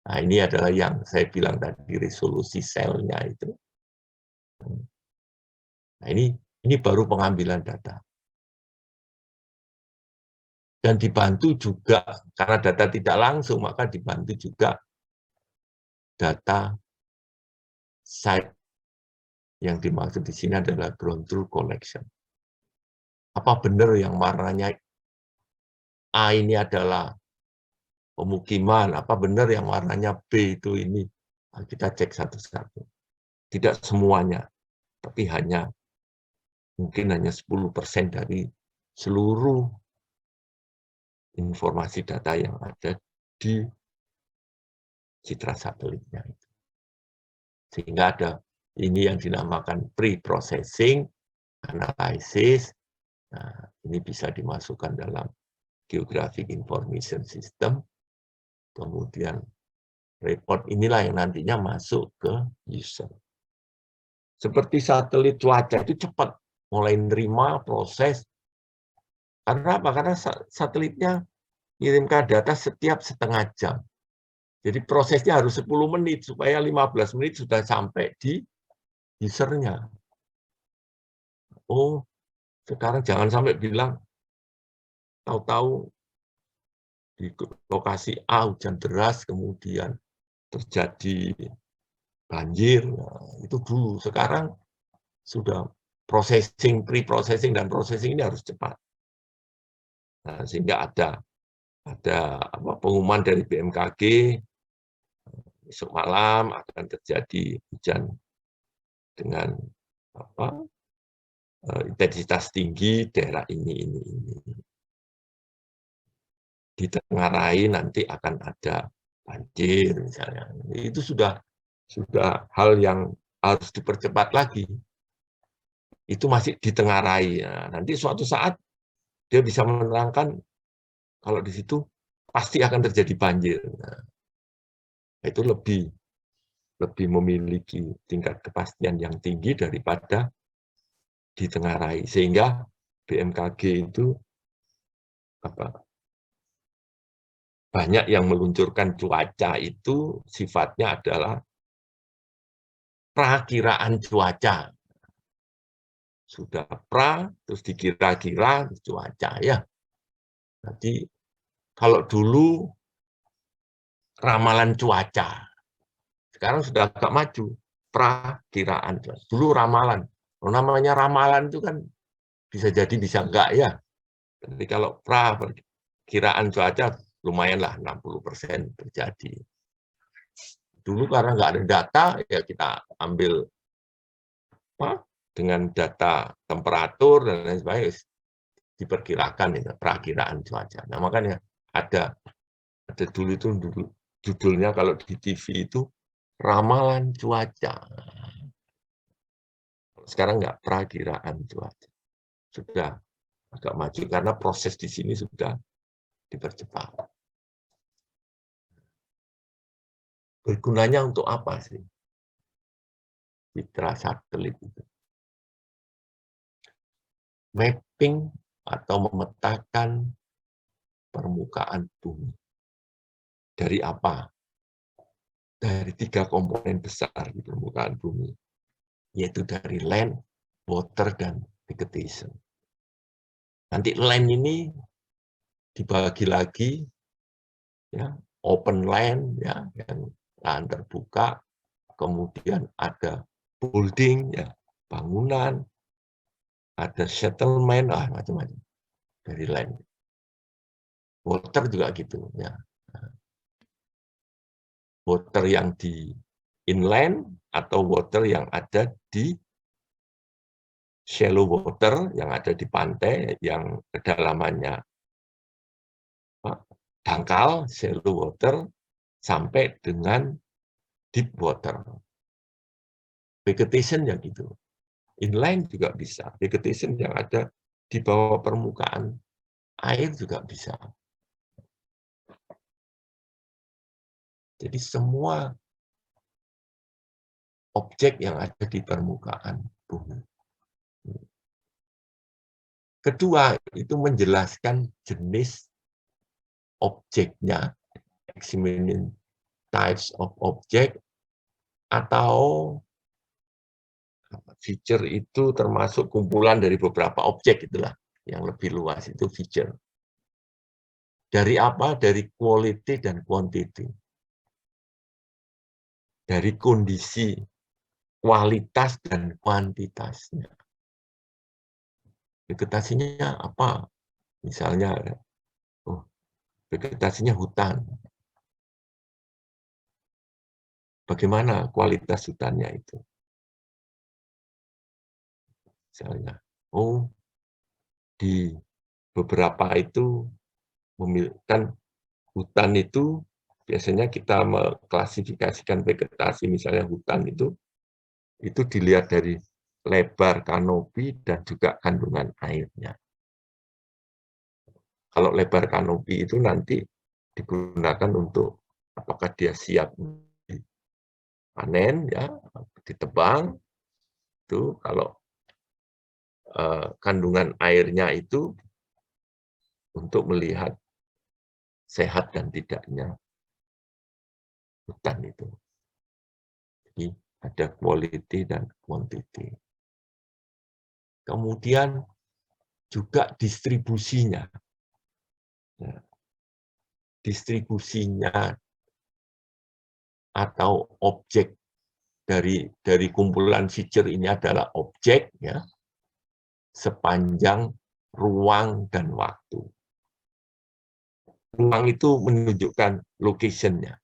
Nah, ini adalah yang saya bilang tadi resolusi selnya itu. Nah, ini baru pengambilan data. Dan dibantu juga, karena data tidak langsung, maka dibantu juga data site yang dimaksud di sini adalah ground truth collection. Apa benar yang warnanya A ini adalah pemukiman, apa benar yang warnanya B itu ini? Nah, kita cek satu-satu. Tidak semuanya, tapi mungkin hanya 10% dari seluruh informasi data yang ada di citra satelitnya. Sehingga ada ini yang dinamakan pre-processing, analysis. Nah, ini bisa dimasukkan dalam Geographic Information System. Kemudian report inilah yang nantinya masuk ke user. Seperti satelit cuaca itu cepat, mulai nerima proses. Karena apa? Karena satelitnya kirimkan data setiap setengah jam. Jadi prosesnya harus 10 menit, supaya 15 menit sudah sampai di usernya. Oh, sekarang jangan sampai bilang, tahu-tahu di lokasi A hujan deras, kemudian terjadi banjir. Nah, itu dulu. Sekarang sudah processing, pre-processing, dan processing ini harus cepat. Nah, sehingga ada pengumuman dari BMKG, besok malam akan terjadi hujan dengan intensitas tinggi daerah ini. Ditengarai nanti akan ada banjir misalnya. Itu sudah hal yang harus dipercepat lagi. Itu masih ditengarai. Nah, nanti suatu saat dia bisa menerangkan kalau di situ pasti akan terjadi banjir. Nah, itu lebih memiliki tingkat kepastian yang tinggi daripada ditengarai, sehingga BMKG itu banyak yang meluncurkan cuaca itu sifatnya adalah prakiraan cuaca. Sudah terus dikira-kira cuaca ya. Nanti kalau dulu ramalan cuaca, sekarang sudah agak maju, prakiraan cuaca. Dulu ramalan. Namanya ramalan itu kan bisa jadi bisa enggak ya. Jadi kalau prakiraan cuaca lumayanlah 60% terjadi. Dulu karena nggak ada data, ya kita ambil dengan data temperatur dan lain sebagainya, diperkirakan itu perakiraan cuaca. Nah, makanya ada dulu itu judulnya kalau di TV itu ramalan cuaca. Sekarang nggak perakiraan cuaca. Sudah agak maju karena proses di sini sudah dipercepat. Bergunanya untuk apa sih citra satelit itu? Mapping atau memetakan permukaan bumi. Dari apa? Dari 3 komponen besar di permukaan bumi, yaitu dari land, water, dan vegetation. Nanti land ini dibagi lagi, ya, open land, ya, yang lahan terbuka, kemudian ada building, ya, bangunan, ada settlement, macam-macam dari land. Water juga gitu ya. Water yang di inland atau water yang ada di shallow water, yang ada di pantai, yang kedalamannya dangkal, shallow water, sampai dengan deep water. Vegetation yang gitu. Inland juga bisa. Vegetation yang ada di bawah permukaan air juga bisa. Jadi semua objek yang ada di permukaan bumi. Kedua, itu menjelaskan jenis objeknya, examining types of object, atau feature itu termasuk kumpulan dari beberapa objek, itulah yang lebih luas itu feature. Dari apa? Dari quality dan quantity. Dari kondisi, kualitas dan kuantitasnya. Vegetasinya apa? Misalnya, vegetasinya hutan. Bagaimana kualitas hutannya itu? Misalnya, di beberapa itu memiliki hutan itu biasanya kita mengklasifikasikan vegetasi, misalnya hutan itu dilihat dari lebar kanopi dan juga kandungan airnya. Kalau lebar kanopi itu nanti digunakan untuk apakah dia siap panen, ya, ditebang. Itu kalau kandungan airnya itu untuk melihat sehat dan tidaknya hutan itu. Jadi ada quality dan quantity. Kemudian juga distribusinya. Distribusinya atau objek dari kumpulan feature ini adalah objek, ya, sepanjang ruang dan waktu. Ruang itu menunjukkan location-nya,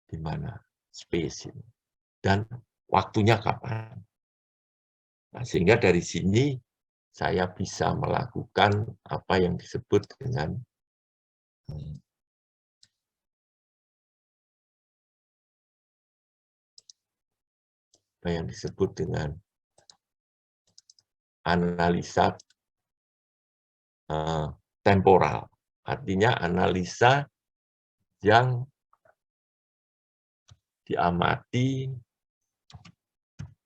di mana space ini, dan waktunya kapan. Nah, sehingga dari sini saya bisa melakukan apa yang disebut dengan analisa temporal. Artinya analisa yang diamati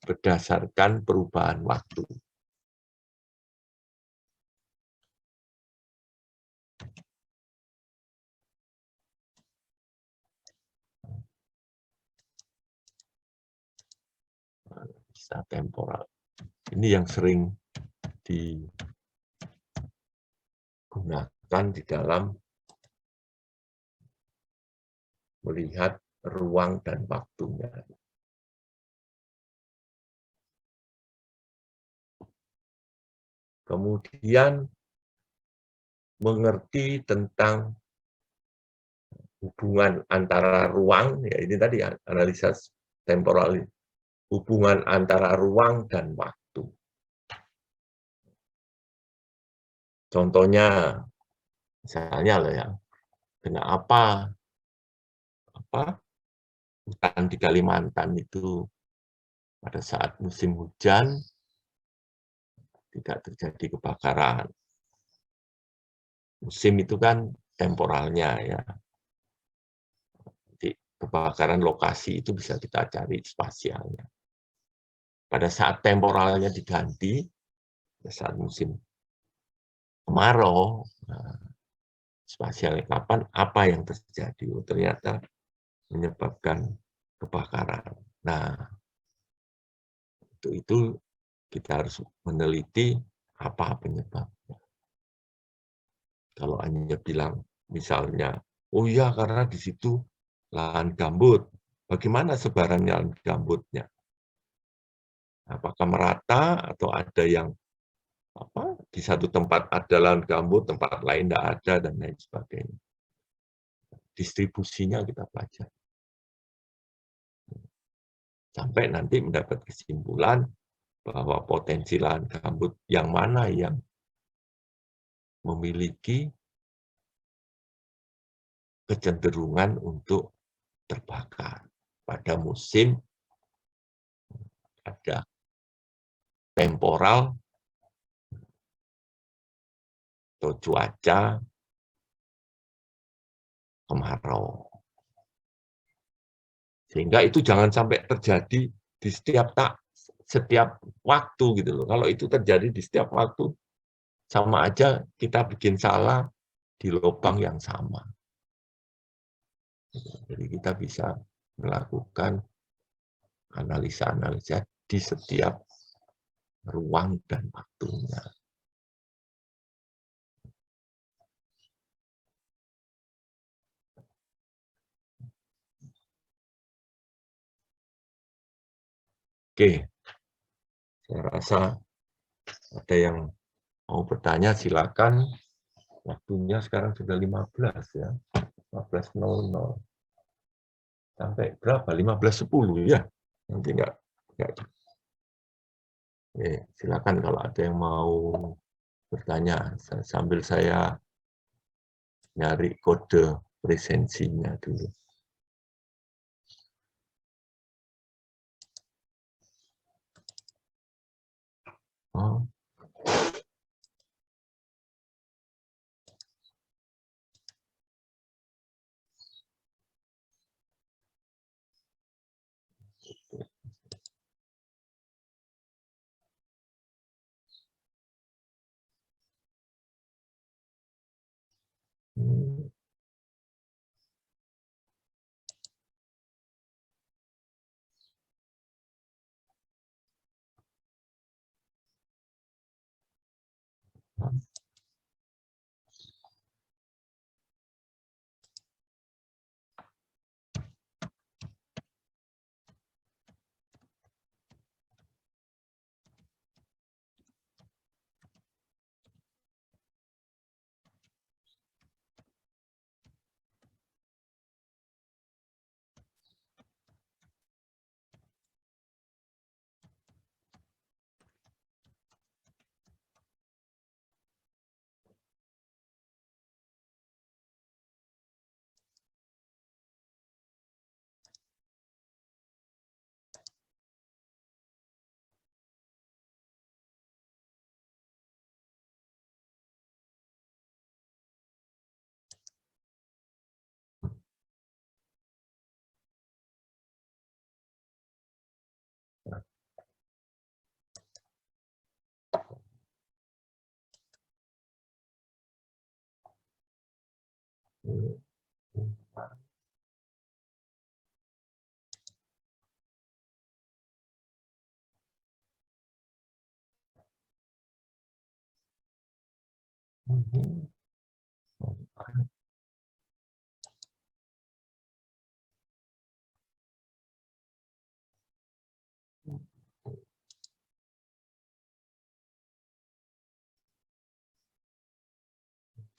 berdasarkan perubahan waktu. Analisa temporal. Ini yang sering digunakan di dalam melihat ruang dan waktunya. Kemudian mengerti tentang hubungan antara ruang, ya ini tadi analisa temporal, hubungan antara ruang dan waktu. Contohnya, misalnya loh ya, kenapa hutan di Kalimantan itu pada saat musim hujan tidak terjadi kebakaran. Musim itu kan temporalnya, ya. Jadi kebakaran lokasi itu bisa kita cari spasialnya. Pada saat temporalnya diganti, pada saat musim kemarau, spasialnya kapan, apa yang terjadi? Ternyata menyebabkan kebakaran. Nah, itu kita harus meneliti apa penyebabnya. Kalau hanya bilang, misalnya, oh iya karena di situ lahan gambut, bagaimana sebarannya lahan gambutnya? Apakah merata atau ada yang di satu tempat ada lahan gambut, tempat lain tidak ada, dan lain sebagainya. Distribusinya kita pelajari. Sampai nanti mendapat kesimpulan bahwa potensi lahan gambut yang mana yang memiliki kecenderungan untuk terbakar. Pada musim ada temporal atau cuaca kemarau. Sehingga itu jangan sampai terjadi di setiap waktu gitu loh. Kalau itu terjadi di setiap waktu, sama aja kita bikin salah di lubang yang sama. Jadi kita bisa melakukan analisa-analisa di setiap ruang dan waktunya. Oke, saya rasa ada yang mau bertanya, silakan. Waktunya sekarang sudah 15 ya, 15.00. Sampai berapa? 15.10 ya? Nanti enggak. Silakan kalau ada yang mau bertanya, sambil saya nyari kode presensinya dulu. Oh.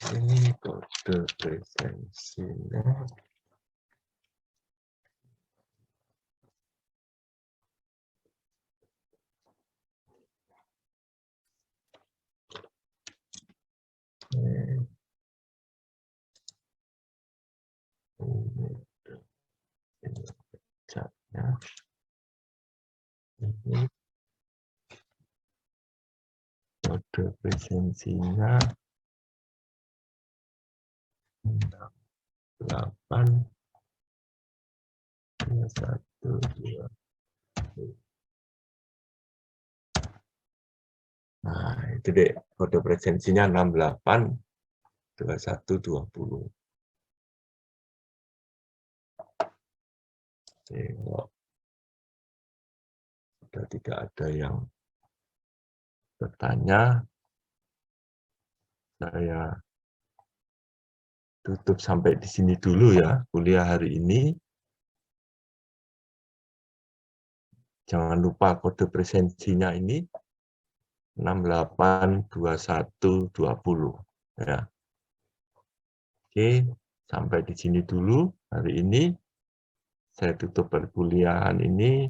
Ini kode presensinya. Ini catnya. Ini kode presensinya 8 1 2. Nah, itu deh kode presensinya 68 21 20. Kalau sudah tidak ada yang bertanya, saya tutup sampai di sini dulu ya kuliah hari ini. Jangan lupa kode presensinya ini 682120 ya. Oke, sampai di sini dulu hari ini. Saya tutup perkuliahan ini.